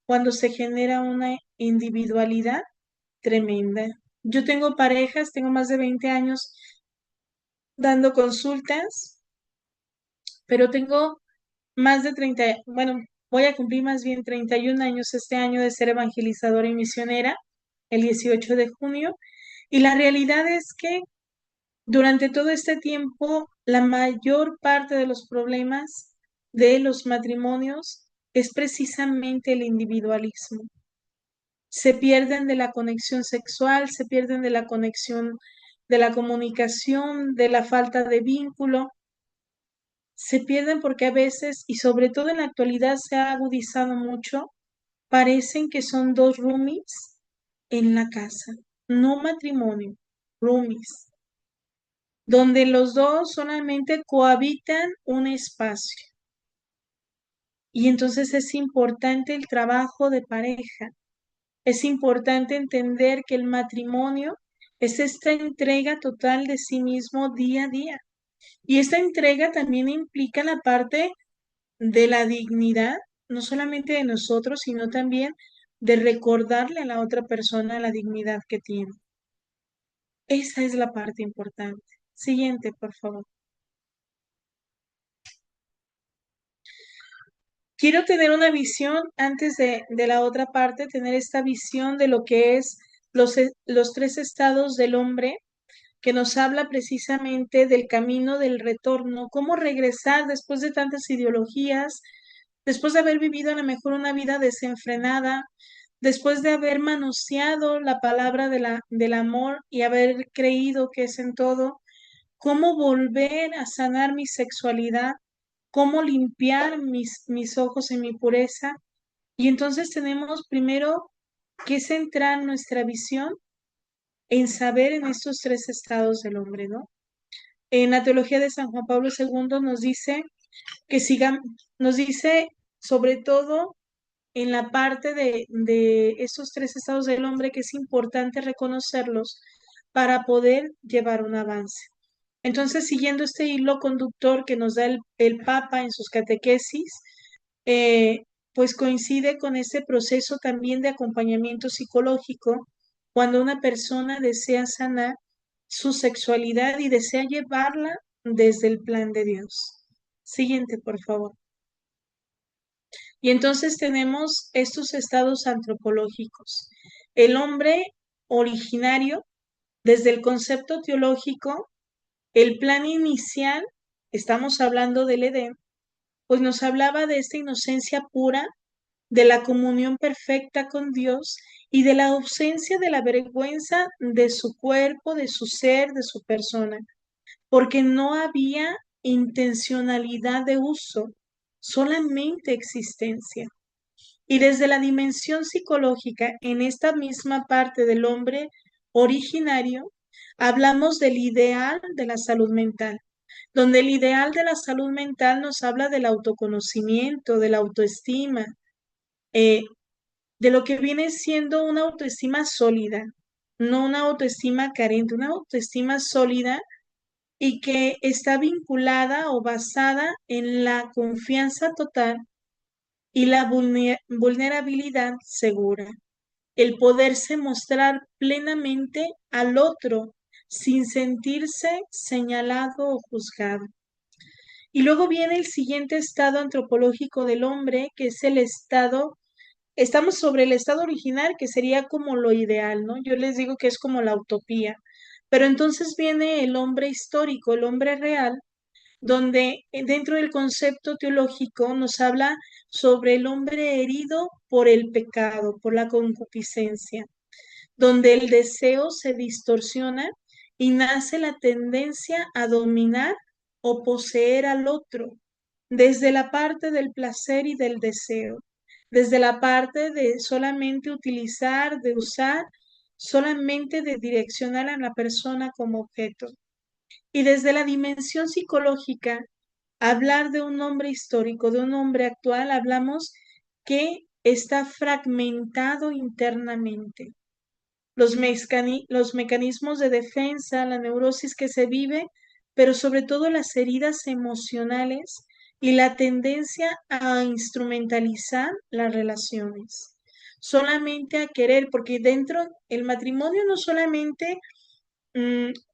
cuando se genera una individualidad tremenda. Yo tengo parejas, tengo más de 20 años dando consultas, pero tengo más de 30, bueno, voy a cumplir más bien 31 años este año de ser evangelizadora y misionera, el 18 de junio, y la realidad es que durante todo este tiempo, la mayor parte de los problemas de los matrimonios es precisamente el individualismo. Se pierden de la conexión sexual, se pierden de la conexión, de la comunicación, de la falta de vínculo. Se pierden porque a veces, y sobre todo en la actualidad se ha agudizado mucho, parecen que son dos roomies en la casa, no matrimonio, roomies, donde los dos solamente cohabitan un espacio. Y entonces es importante el trabajo de pareja, es importante entender que el matrimonio es esta entrega total de sí mismo día a día. Y esta entrega también implica la parte de la dignidad, no solamente de nosotros, sino también de recordarle a la otra persona la dignidad que tiene. Esa es la parte importante. Siguiente, por favor. Quiero tener una visión antes de la otra parte, tener esta visión de lo que es los tres estados del hombre, que nos habla precisamente del camino del retorno, cómo regresar después de tantas ideologías, después de haber vivido a lo mejor una vida desenfrenada, después de haber manoseado la palabra del amor y haber creído que es en todo, cómo volver a sanar mi sexualidad, cómo limpiar mis ojos en mi pureza. Y entonces tenemos primero que centrar nuestra visión en saber en estos tres estados del hombre, ¿no? En la teología de San Juan Pablo II nos dice que sigamos, nos dice sobre todo en la parte de estos tres estados del hombre que es importante reconocerlos para poder llevar un avance. Entonces, siguiendo este hilo conductor que nos da el Papa en sus catequesis, eh, pues coincide con ese proceso también de acompañamiento psicológico cuando una persona desea sanar su sexualidad y desea llevarla desde el plan de Dios. Siguiente, por favor. Y entonces tenemos estos estados antropológicos. El hombre originario, desde el concepto teológico, el plan inicial, estamos hablando del Edén, pues nos hablaba de esta inocencia pura, de la comunión perfecta con Dios y de la ausencia de la vergüenza de su cuerpo, de su ser, de su persona, porque no había intencionalidad de uso, solamente existencia. Y desde la dimensión psicológica, en esta misma parte del hombre originario, hablamos del ideal de la salud mental, donde el ideal de la salud mental nos habla del autoconocimiento, de la autoestima, eh, de lo que viene siendo una autoestima sólida, no una autoestima carente, una autoestima sólida y que está vinculada o basada en la confianza total y la vulnerabilidad segura, el poderse mostrar plenamente al otro sin sentirse señalado o juzgado. Y luego viene el siguiente estado antropológico del hombre, que es el estado, estamos sobre el estado original, que sería como lo ideal, ¿no? Yo les digo que es como la utopía. Pero entonces viene el hombre histórico, el hombre real, donde dentro del concepto teológico nos habla sobre el hombre herido por el pecado, por la concupiscencia, donde el deseo se distorsiona y nace la tendencia a dominar o poseer al otro, desde la parte del placer y del deseo, desde la parte de solamente utilizar, de usar, solamente de direccionar a la persona como objeto. Y desde la dimensión psicológica, hablar de un hombre histórico, de un hombre actual, hablamos que está fragmentado internamente. Los mecanismos de defensa, la neurosis que se vive, pero sobre todo las heridas emocionales y la tendencia a instrumentalizar las relaciones, solamente a querer, porque dentro el matrimonio no solamente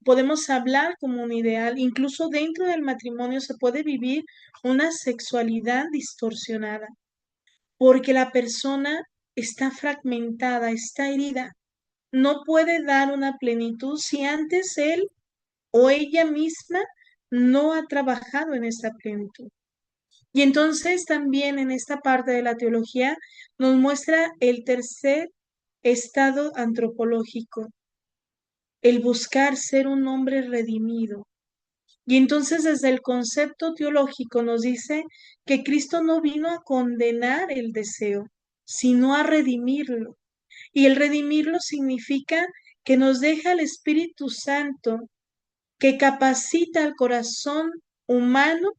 podemos hablar como un ideal, incluso dentro del matrimonio se puede vivir una sexualidad distorsionada, porque la persona está fragmentada, está herida, no puede dar una plenitud si antes él o ella misma no ha trabajado en esta plenitud. Y entonces también en esta parte de la teología nos muestra el tercer estado antropológico, el buscar ser un hombre redimido. Y entonces desde el concepto teológico nos dice que Cristo no vino a condenar el deseo, sino a redimirlo. Y el redimirlo significa que nos deja el Espíritu Santo que capacita al corazón humano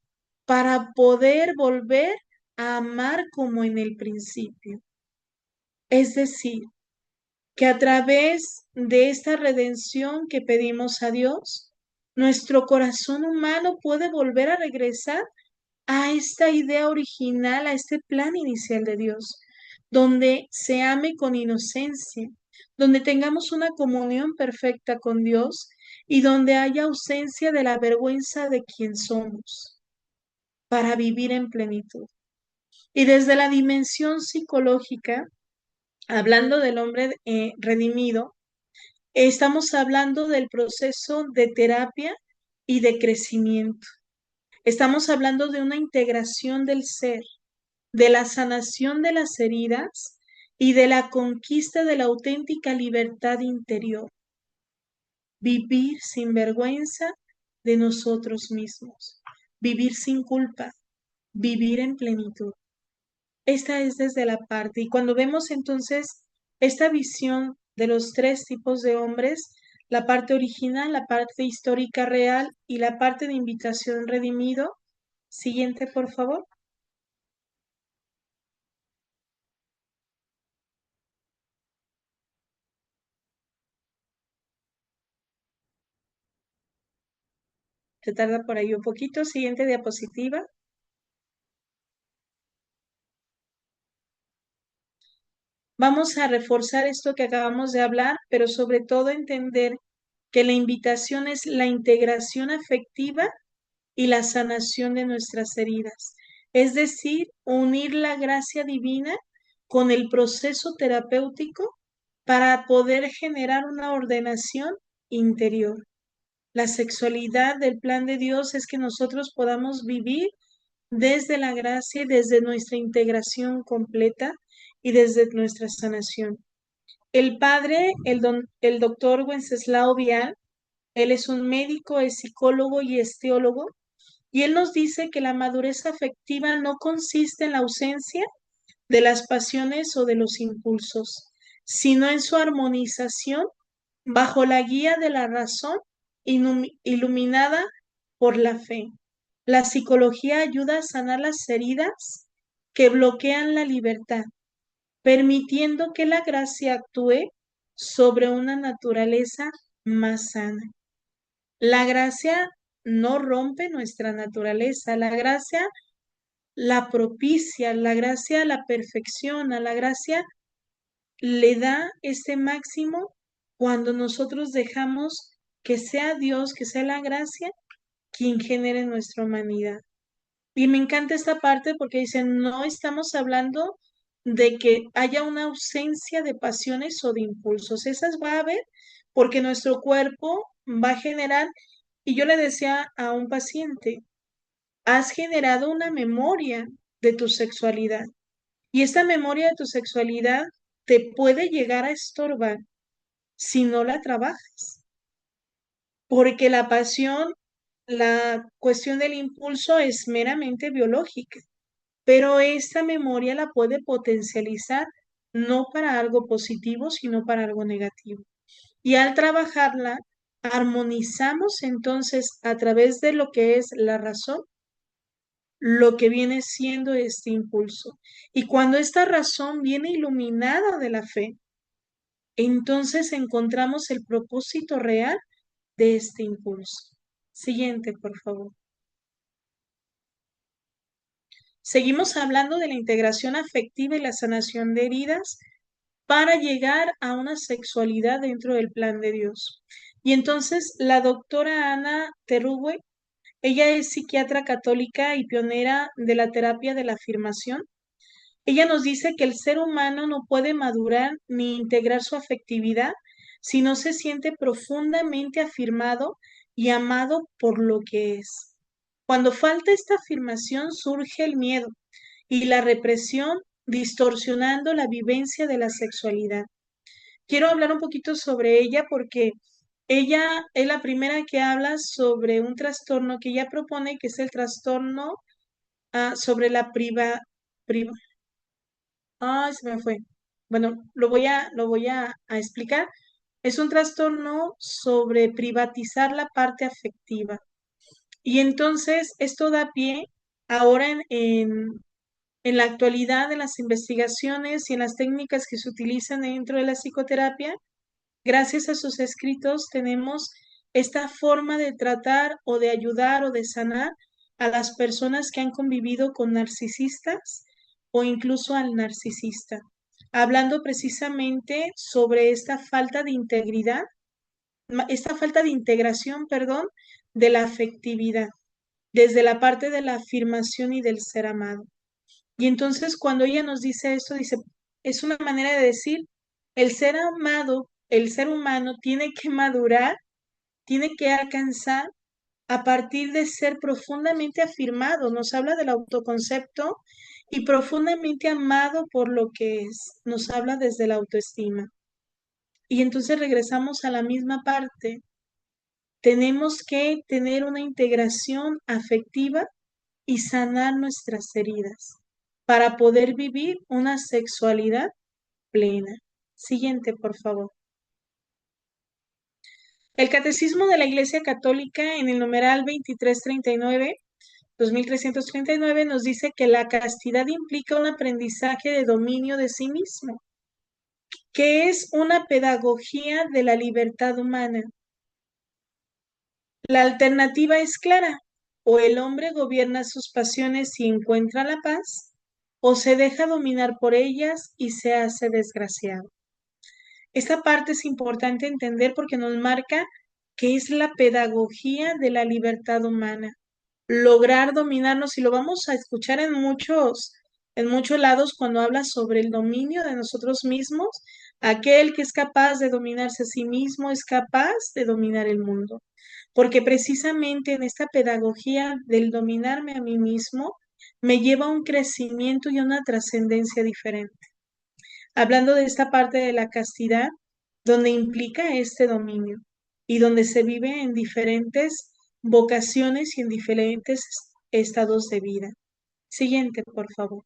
para poder volver a amar como en el principio. Es decir, que a través de esta redención que pedimos a Dios, nuestro corazón humano puede volver a regresar a esta idea original, a este plan inicial de Dios, donde se ame con inocencia, donde tengamos una comunión perfecta con Dios y donde haya ausencia de la vergüenza de quien somos para vivir en plenitud. Y desde la dimensión psicológica, hablando del hombre redimido, estamos hablando del proceso de terapia y de crecimiento. Estamos hablando de una integración del ser, de la sanación de las heridas y de la conquista de la auténtica libertad interior. Vivir sin vergüenza de nosotros mismos, vivir sin culpa, vivir en plenitud. Esta es desde la parte. Y cuando vemos entonces esta visión de los tres tipos de hombres, la parte original, la parte histórica real y la parte de invitación redimido. Siguiente, por favor. Se tarda por ahí un poquito. Siguiente diapositiva. Vamos a reforzar esto que acabamos de hablar, pero sobre todo entender que la invitación es la integración afectiva y la sanación de nuestras heridas. Es decir, unir la gracia divina con el proceso terapéutico para poder generar una ordenación interior. La sexualidad del plan de Dios es que nosotros podamos vivir desde la gracia y desde nuestra integración completa y desde nuestra sanación. El padre, el doctor Wenceslao Vial, él es un médico, es psicólogo y es teólogo, y él nos dice que la madurez afectiva no consiste en la ausencia de las pasiones o de los impulsos, sino en su armonización bajo la guía de la razón iluminada por la fe. La psicología ayuda a sanar las heridas que bloquean la libertad, permitiendo que la gracia actúe sobre una naturaleza más sana. La gracia no rompe nuestra naturaleza, la gracia la propicia, la gracia la perfecciona, la gracia le da este máximo cuando nosotros dejamos que sea Dios, que sea la gracia quien genere nuestra humanidad. Y me encanta esta parte porque dicen, no estamos hablando de que haya una ausencia de pasiones o de impulsos. Esas va a haber porque nuestro cuerpo va a generar, y yo le decía a un paciente, has generado una memoria de tu sexualidad. Y esta memoria de tu sexualidad te puede llegar a estorbar si no la trabajas, porque la pasión, la cuestión del impulso es meramente biológica, pero esta memoria la puede potencializar no para algo positivo, sino para algo negativo. Y al trabajarla, armonizamos entonces a través de lo que es la razón, lo que viene siendo este impulso. Y cuando esta razón viene iluminada de la fe, entonces encontramos el propósito real de este impulso. Siguiente, por favor. Seguimos hablando de la integración afectiva y la sanación de heridas para llegar a una sexualidad dentro del plan de Dios. Y entonces la doctora Ana Terrugüe, ella es psiquiatra católica y pionera de la terapia de la afirmación. Ella nos dice que el ser humano no puede madurar ni integrar su afectividad si no se siente profundamente afirmado y amado por lo que es. Cuando falta esta afirmación surge el miedo y la represión, distorsionando la vivencia de la sexualidad. Quiero hablar un poquito sobre ella porque ella es la primera que habla sobre un trastorno que ella propone, que es el trastorno sobre la priva, Ay, se me fue. Bueno, lo voy a explicar. Es un trastorno sobre privatizar la parte afectiva. Y entonces esto da pie ahora en la actualidad de las investigaciones y en las técnicas que se utilizan dentro de la psicoterapia. Gracias a sus escritos tenemos esta forma de tratar o de ayudar o de sanar a las personas que han convivido con narcisistas o incluso al narcisista, hablando precisamente sobre esta falta de integridad, esta falta de integración, perdón, de la afectividad, desde la parte de la afirmación y del ser amado. Y entonces cuando ella nos dice esto, dice, es una manera de decir, el ser amado, el ser humano tiene que madurar, tiene que alcanzar a partir de ser profundamente afirmado. Nos habla del autoconcepto y profundamente amado por lo que es. Nos habla desde la autoestima. Y entonces regresamos a la misma parte. Tenemos que tener una integración afectiva y sanar nuestras heridas para poder vivir una sexualidad plena. Siguiente, por favor. El Catecismo de la Iglesia Católica en el numeral 2339, 2339 nos dice que la castidad implica un aprendizaje de dominio de sí mismo, que es una pedagogía de la libertad humana. La alternativa es clara: o el hombre gobierna sus pasiones y encuentra la paz, o se deja dominar por ellas y se hace desgraciado. Esta parte es importante entender porque nos marca que es la pedagogía de la libertad humana. Lograr dominarnos, y lo vamos a escuchar en muchos lados cuando habla sobre el dominio de nosotros mismos. Aquel que es capaz de dominarse a sí mismo es capaz de dominar el mundo. Porque precisamente en esta pedagogía del dominarme a mí mismo me lleva a un crecimiento y a una trascendencia diferente. Hablando de esta parte de la castidad, donde implica este dominio y donde se vive en diferentes vocaciones y en diferentes estados de vida. Siguiente, por favor.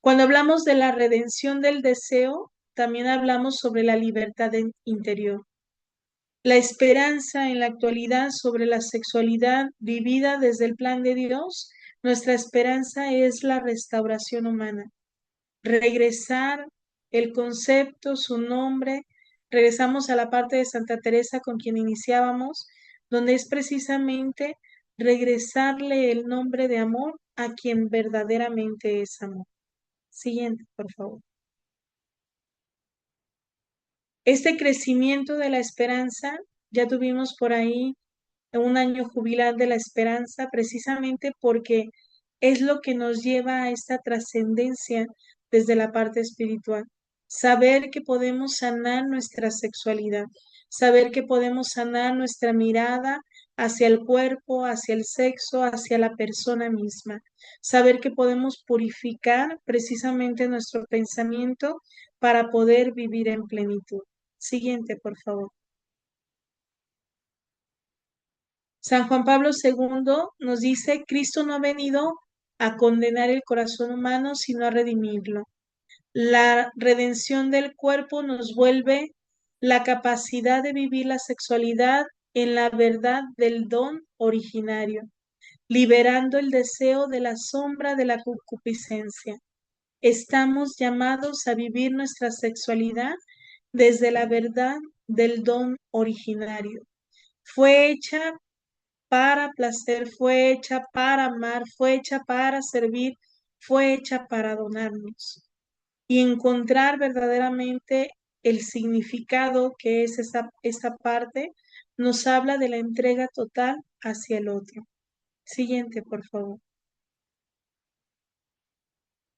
Cuando hablamos de la redención del deseo, también hablamos sobre la libertad interior. La esperanza en la actualidad sobre la sexualidad vivida desde el plan de Dios, nuestra esperanza es la restauración humana, regresar el concepto, su nombre. Regresamos a la parte de Santa Teresa con quien iniciábamos, donde es precisamente regresarle el nombre de amor a quien verdaderamente es amor. Siguiente, por favor. Este crecimiento de la esperanza, ya tuvimos por ahí un año jubilar de la esperanza, precisamente porque es lo que nos lleva a esta trascendencia desde la parte espiritual. Saber que podemos sanar nuestra sexualidad, saber que podemos sanar nuestra mirada hacia el cuerpo, hacia el sexo, hacia la persona misma. Saber que podemos purificar precisamente nuestro pensamiento para poder vivir en plenitud. Siguiente, por favor. San Juan Pablo II nos dice, Cristo no ha venido a condenar el corazón humano, sino a redimirlo. La redención del cuerpo nos vuelve la capacidad de vivir la sexualidad en la verdad del don originario, liberando el deseo de la sombra de la concupiscencia. Estamos llamados a vivir nuestra sexualidad desde la verdad del don originario. Fue hecha para placer, fue hecha para amar, fue hecha para servir, fue hecha para donarnos y encontrar verdaderamente el significado que es esa parte, nos habla de la entrega total hacia el otro. Siguiente, por favor.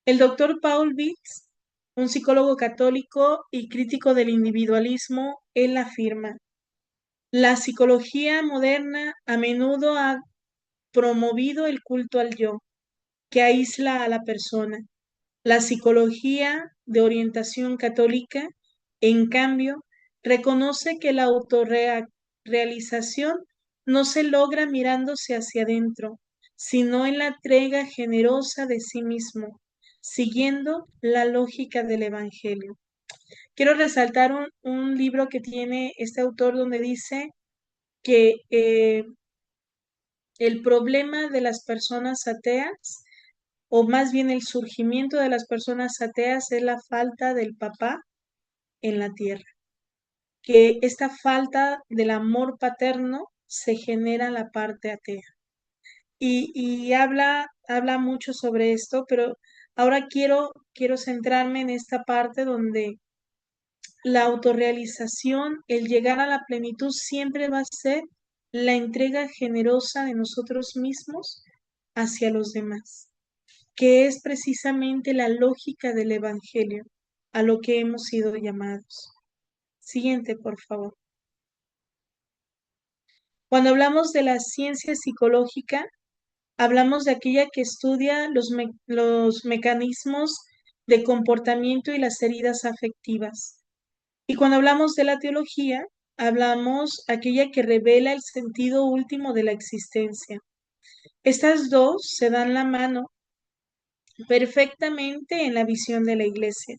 El doctor Paul Vitz, un psicólogo católico y crítico del individualismo, él afirma, la psicología moderna a menudo ha promovido el culto al yo, que aísla a la persona. La psicología de orientación católica, en cambio, reconoce que la autorrealización no se logra mirándose hacia adentro, sino en la entrega generosa de sí mismo, siguiendo la lógica del Evangelio. Quiero resaltar un libro que tiene este autor donde dice que el problema de las personas ateas, o más bien el surgimiento de las personas ateas, es la falta del papá en la tierra, que esta falta del amor paterno se genera en la parte atea. Y habla mucho sobre esto, pero ahora quiero centrarme en esta parte donde la autorrealización, el llegar a la plenitud siempre va a ser la entrega generosa de nosotros mismos hacia los demás, que es precisamente la lógica del Evangelio, a lo que hemos sido llamados. Siguiente, por favor. Cuando hablamos de la ciencia psicológica, hablamos de aquella que estudia los mecanismos de comportamiento y las heridas afectivas. Y cuando hablamos de la teología, hablamos aquella que revela el sentido último de la existencia. Estas dos se dan la mano perfectamente en la visión de la Iglesia.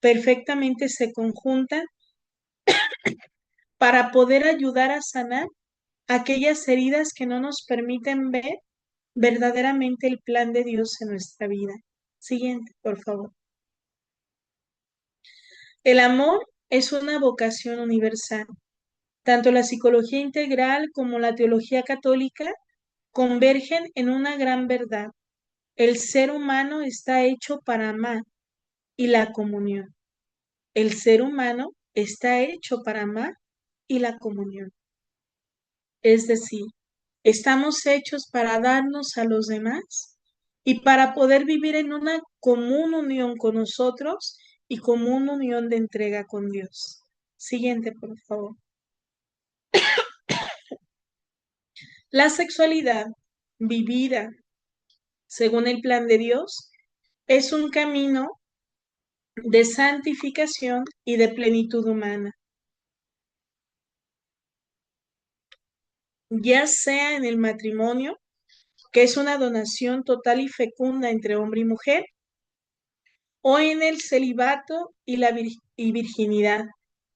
Perfectamente se conjuntan para poder ayudar a sanar aquellas heridas que no nos permiten ver verdaderamente el plan de Dios en nuestra vida. Siguiente, por favor. El amor es una vocación universal. Tanto la psicología integral como la teología católica convergen en una gran verdad. El ser humano está hecho para amar y la comunión. El ser humano está hecho para amar y la comunión. Es decir, estamos hechos para darnos a los demás y para poder vivir en una común unión con nosotros y común unión de entrega con Dios. Siguiente, por favor. La sexualidad vivida según el plan de Dios es un camino de santificación y de plenitud humana, ya sea en el matrimonio, que es una donación total y fecunda entre hombre y mujer, o en el celibato y la virginidad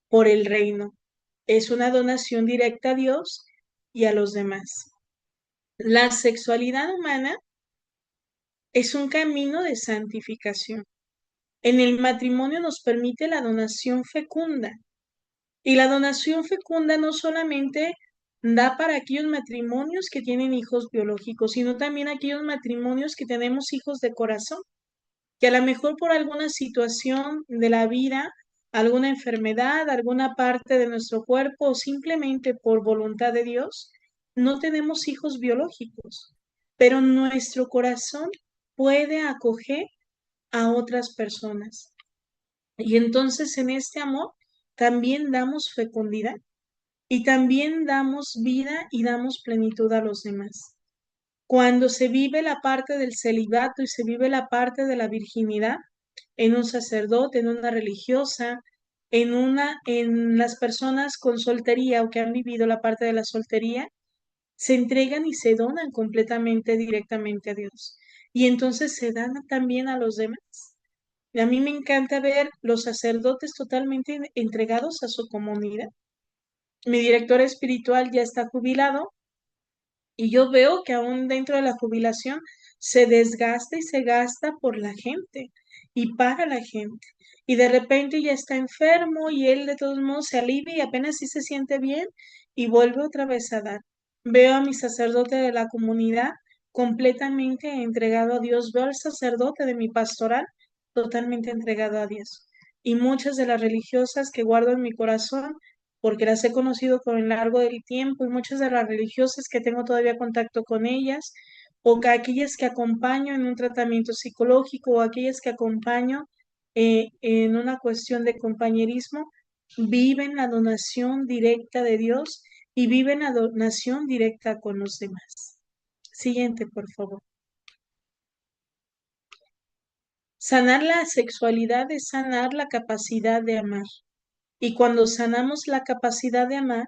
por el reino. Es una donación directa a Dios y a los demás. La sexualidad humana es un camino de santificación. En el matrimonio nos permite la donación fecunda. Y la donación fecunda no solamente da para aquellos matrimonios que tienen hijos biológicos, sino también aquellos matrimonios que tenemos hijos de corazón, que a lo mejor por alguna situación de la vida, alguna enfermedad, alguna parte de nuestro cuerpo o simplemente por voluntad de Dios, no tenemos hijos biológicos, pero nuestro corazón puede acoger a otras personas. Y entonces en este amor también damos fecundidad y también damos vida y damos plenitud a los demás. Cuando se vive la parte del celibato y se vive la parte de la virginidad en un sacerdote, en una religiosa, en las personas con soltería o que han vivido la parte de la soltería, se entregan y se donan completamente directamente a Dios. Y entonces se dan también a los demás. Y a mí me encanta ver los sacerdotes totalmente entregados a su comunidad. Mi director espiritual ya está jubilado y yo veo que aún dentro de la jubilación se desgasta y se gasta por la gente y para la gente. Y de repente ya está enfermo y él de todos modos se alivia y apenas sí se siente bien y vuelve otra vez a dar. Veo a mi sacerdote de la comunidad completamente entregado a Dios. Veo al sacerdote de mi pastoral totalmente entregado a Dios. Y muchas de las religiosas que guardo en mi corazón porque las he conocido con el largo del tiempo y muchas de las religiosas que tengo todavía contacto con ellas, o que aquellas que acompaño en un tratamiento psicológico o aquellas que acompaño en una cuestión de compañerismo, viven la donación directa de Dios y viven la donación directa con los demás. Siguiente, por favor. Sanar la sexualidad es sanar la capacidad de amar. Y cuando sanamos la capacidad de amar,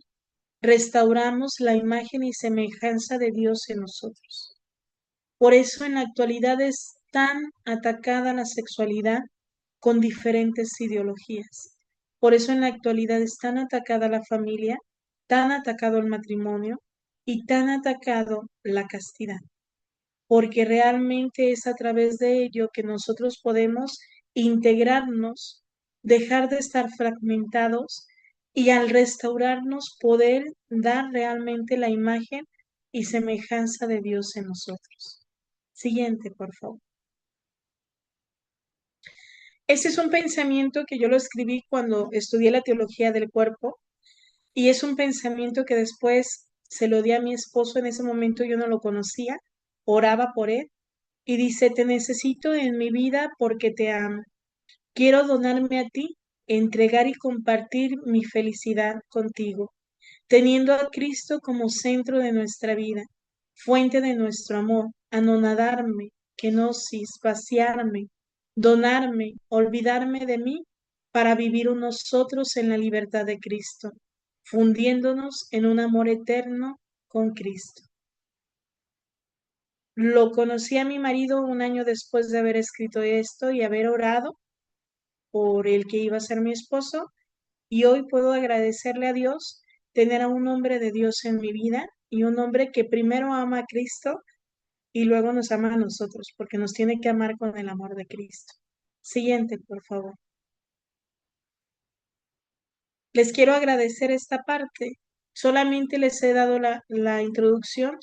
restauramos la imagen y semejanza de Dios en nosotros. Por eso en la actualidad es tan atacada la sexualidad con diferentes ideologías. Por eso en la actualidad es tan atacada la familia, tan atacado el matrimonio y tan atacado la castidad, porque realmente es a través de ello que nosotros podemos integrarnos, dejar de estar fragmentados y al restaurarnos poder dar realmente la imagen y semejanza de Dios en nosotros. Siguiente, por favor. Ese es un pensamiento que yo lo escribí cuando estudié la teología del cuerpo y es un pensamiento que después se lo di a mi esposo. En ese momento yo no lo conocía, oraba por él y dice, te necesito en mi vida porque te amo. Quiero donarme a ti, entregar y compartir mi felicidad contigo, teniendo a Cristo como centro de nuestra vida, fuente de nuestro amor, anonadarme, kenosis, vaciarme, donarme, olvidarme de mí para vivir nosotros en la libertad de Cristo, fundiéndonos en un amor eterno con Cristo. Lo conocí a mi marido un año después de haber escrito esto y haber orado por el que iba a ser mi esposo, y hoy puedo agradecerle a Dios tener a un hombre de Dios en mi vida y un hombre que primero ama a Cristo y luego nos ama a nosotros, porque nos tiene que amar con el amor de Cristo. Siguiente, por favor. Les quiero agradecer esta parte. Solamente les he dado la introducción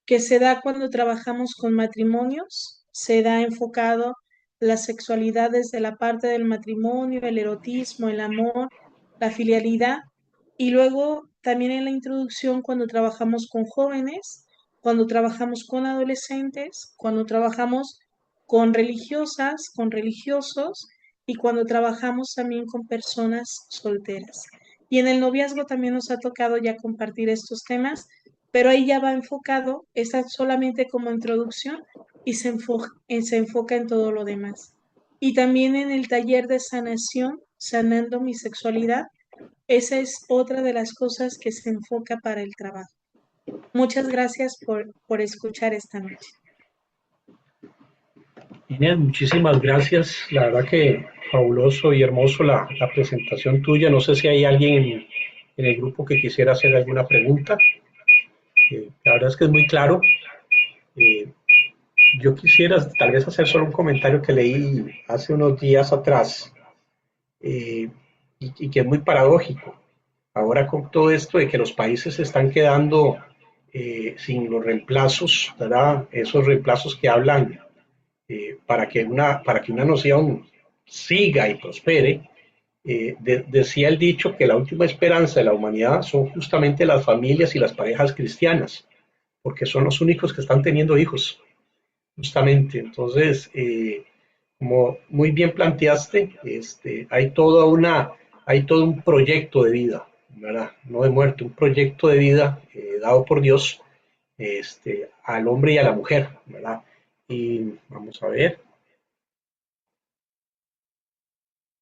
que se da cuando trabajamos con matrimonios, se da enfocado las sexualidades de la parte del matrimonio, el erotismo, el amor, la filialidad, y luego también en la introducción cuando trabajamos con jóvenes, cuando trabajamos con adolescentes, cuando trabajamos con religiosas, con religiosos y cuando trabajamos también con personas solteras. Y en el noviazgo también nos ha tocado ya compartir estos temas, pero ahí ya va enfocado, está solamente como introducción y se enfoca en todo lo demás. Y también en el taller de sanación, sanando mi sexualidad, esa es otra de las cosas que se enfoca para el trabajo. Muchas gracias por escuchar esta noche. Inés, muchísimas gracias. La verdad que fabuloso y hermoso la presentación tuya. No sé si hay alguien en el grupo que quisiera hacer alguna pregunta. La verdad es que es muy claro. Eh, yo quisiera tal vez hacer solo un comentario que leí hace unos días atrás, eh, y que es muy paradójico. Ahora con todo esto de que los países se están quedando sin los reemplazos, ¿verdad? Esos reemplazos que hablan para que una noción siga y prospere, decía el dicho que la última esperanza de la humanidad son justamente las familias y las parejas cristianas, porque son los únicos que están teniendo hijos, justamente. Entonces, como muy bien planteaste, hay todo un proyecto de vida, ¿verdad? No de muerte, un proyecto de vida dado por Dios, al hombre y a la mujer, ¿verdad? Y vamos a ver,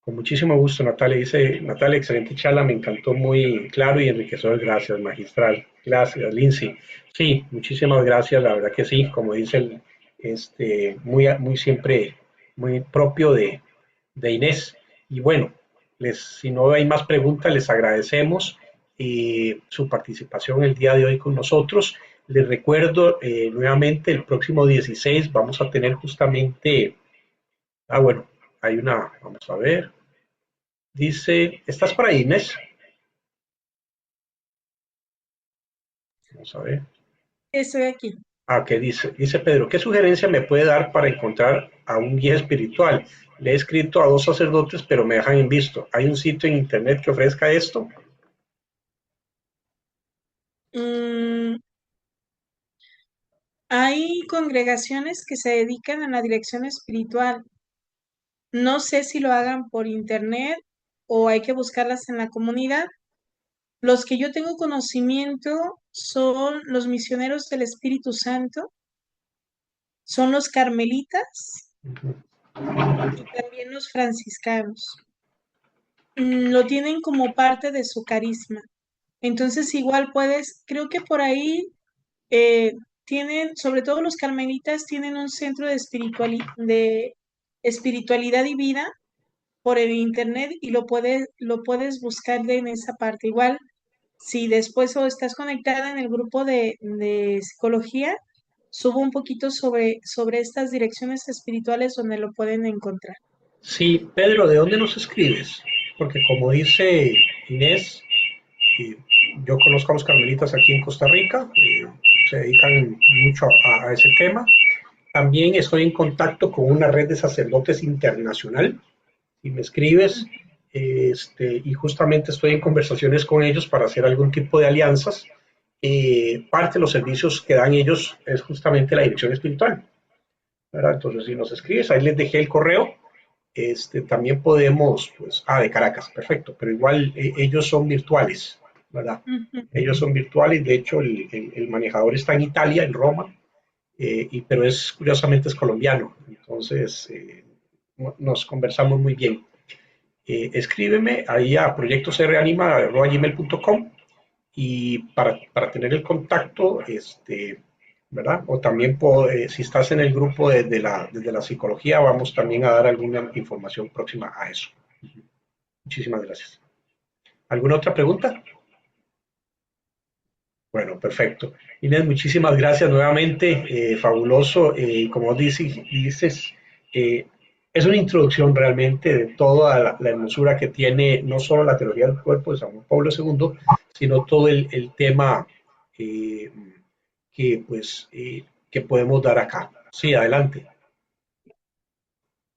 con muchísimo gusto, Natalia. Dice, Natalia, excelente charla, me encantó, muy claro y enriquecedor. Gracias, magistral. Gracias, Lindsay. Sí, muchísimas gracias, la verdad que sí, como dice muy siempre, muy propio de Inés. Y bueno, si no hay más preguntas, les agradecemos su participación el día de hoy con nosotros. Les recuerdo nuevamente, el próximo 16 vamos a tener justamente, bueno, vamos a ver. Dice, ¿estás por ahí, Inés? Vamos a ver. Estoy aquí. ¿Qué dice Pedro, ¿qué sugerencia me puede dar para encontrar a un guía espiritual? Le he escrito a 2 sacerdotes, pero me dejan en visto. ¿Hay un sitio en internet que ofrezca esto? Mm, hay congregaciones que se dedican a la dirección espiritual. No sé si lo hagan por internet o hay que buscarlas en la comunidad. Los que yo tengo conocimiento son los misioneros del Espíritu Santo, son los carmelitas Ujú. y también los franciscanos. Lo tienen como parte de su carisma. Entonces igual puedes, creo que por ahí eh, tienen, sobre todo los carmelitas, tienen un centro de espiritualidad y vida por el internet y lo puedes buscar en esa parte. Igual, si después o estás conectada en el grupo de psicología, subo un poquito sobre estas direcciones espirituales donde lo pueden encontrar. Sí, Pedro, ¿de dónde nos escribes? Porque como dice Inés, eh, yo conozco a los carmelitas aquí en Costa Rica, se dedican mucho a ese tema. También estoy en contacto con una red de sacerdotes internacional. Si me escribes, y justamente estoy en conversaciones con ellos para hacer algún tipo de alianzas. Parte de los servicios que dan ellos es justamente la dirección espiritual, ¿verdad? Entonces, si nos escribes, ahí les dejé el correo. También podemos, pues, de Caracas, perfecto, pero igual ellos son virtuales, ¿verdad? Ujú. Ellos son virtuales, de hecho el manejador está en Italia, en Roma, pero curiosamente es colombiano, entonces nos conversamos muy bien. Escríbeme ahí a proyectocranima@gmail.com y para tener el contacto, ¿verdad? O también si estás en el grupo desde la psicología, vamos también a dar alguna información próxima a eso. Muchísimas gracias. ¿Alguna otra pregunta? Bueno, perfecto. Inés, muchísimas gracias nuevamente. Fabuloso. Como dices, eh, es una introducción realmente de toda la hermosura que tiene no solo la teoría del cuerpo de San Juan Pablo II, sino todo el tema eh, que podemos dar acá. Sí, adelante.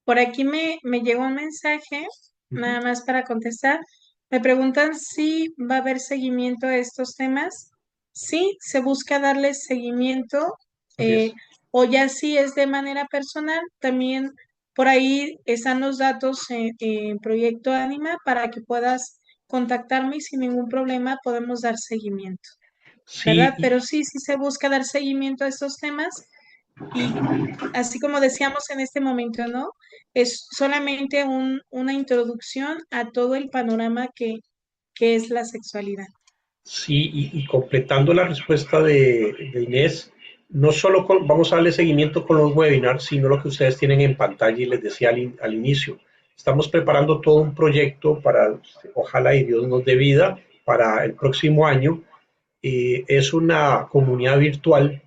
Por aquí me llegó un mensaje, Ujú. nada más para contestar. Me preguntan si va a haber seguimiento a estos temas. Sí, se busca darles seguimiento, Así eh, es. o ya si es de manera personal, también por ahí están los datos en Proyecto Ánima para que puedas contactarme y sin ningún problema podemos dar seguimiento, Sí, ¿verdad? Pero sí, sí se busca dar seguimiento a estos temas y así como decíamos en este momento, ¿no? Es solamente una introducción a todo el panorama que es la sexualidad. sí, y completando la respuesta de Inés, no solo vamos a darle seguimiento con los webinars, sino lo que ustedes tienen en pantalla y les decía al inicio. Estamos preparando todo un proyecto para, ojalá y Dios nos dé vida, para el próximo año. Es una comunidad virtual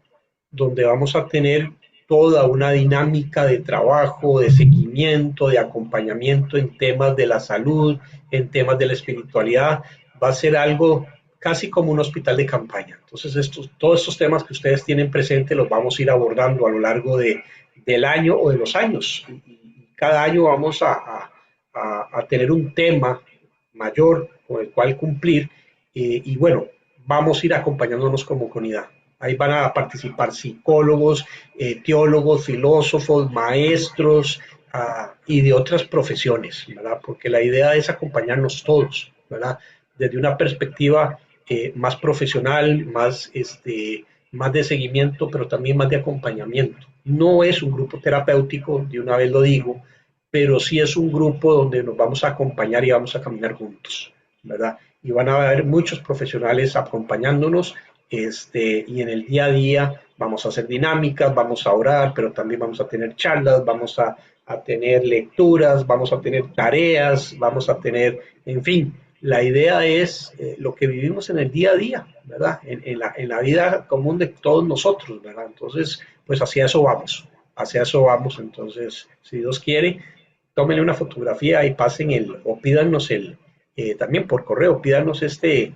donde vamos a tener toda una dinámica de trabajo, de seguimiento, de acompañamiento en temas de la salud, en temas de la espiritualidad. Va a ser algo casi como un hospital de campaña. Entonces, todos estos temas que ustedes tienen presentes los vamos a ir abordando a lo largo del año o de los años. Y cada año vamos a tener un tema mayor con el cual cumplir y bueno, vamos a ir acompañándonos como comunidad. Ahí van a participar psicólogos, teólogos, filósofos, maestros y de otras profesiones, ¿verdad? Porque la idea es acompañarnos todos, ¿verdad? Desde una perspectiva más profesional, más de seguimiento, pero también más de acompañamiento. No es un grupo terapéutico, de una vez lo digo, pero sí es un grupo donde nos vamos a acompañar y vamos a caminar juntos, ¿verdad? Y van a haber muchos profesionales acompañándonos y en el día a día vamos a hacer dinámicas, vamos a orar, pero también vamos a tener charlas, vamos a tener lecturas, vamos a tener tareas, vamos a tener, en fin, la idea es lo que vivimos en el día a día, ¿verdad? En la vida común de todos nosotros, ¿verdad? Entonces, pues hacia eso vamos, entonces, si Dios quiere, tómenle una fotografía y pasen o pídanos también por correo, pídanos este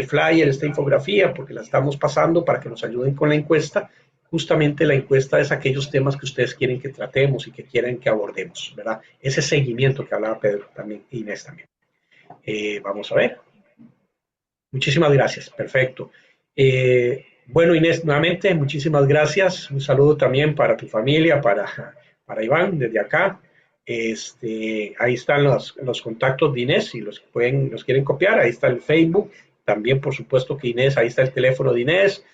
flyer, esta infografía, porque la estamos pasando para que nos ayuden con la encuesta. Justamente la encuesta es aquellos temas que ustedes quieren que tratemos y que quieren que abordemos, ¿verdad? Ese seguimiento que hablaba Pedro también, Inés también. Vamos a ver. Muchísimas gracias, perfecto. Bueno, Inés, nuevamente, muchísimas gracias. Un saludo también para tu familia, para Iván, desde acá. Ahí están los contactos de Inés, si los quieren copiar, ahí está el Facebook. También, por supuesto que Inés, ahí está el teléfono de Inés,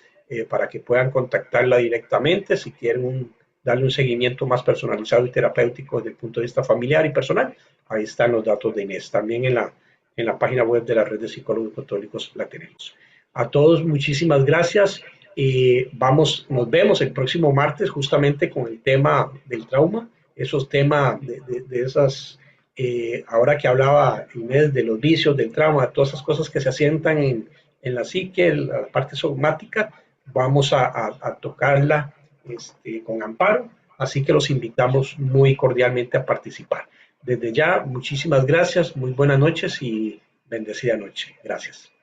para que puedan contactarla directamente si quieren darle un seguimiento más personalizado y terapéutico desde el punto de vista familiar y personal. Ahí están los datos de Inés. También en la página web de la Red de Psicólogos Católicos la tenemos. A todos muchísimas gracias. Nos vemos el próximo martes justamente con el tema del trauma, esos temas de esas, ahora que hablaba Inés de los vicios, del trauma, todas esas cosas que se asientan en la psique, la parte somática, vamos a tocarla con Amparo, así que los invitamos muy cordialmente a participar. Desde ya, muchísimas gracias, muy buenas noches y bendecida noche. Gracias.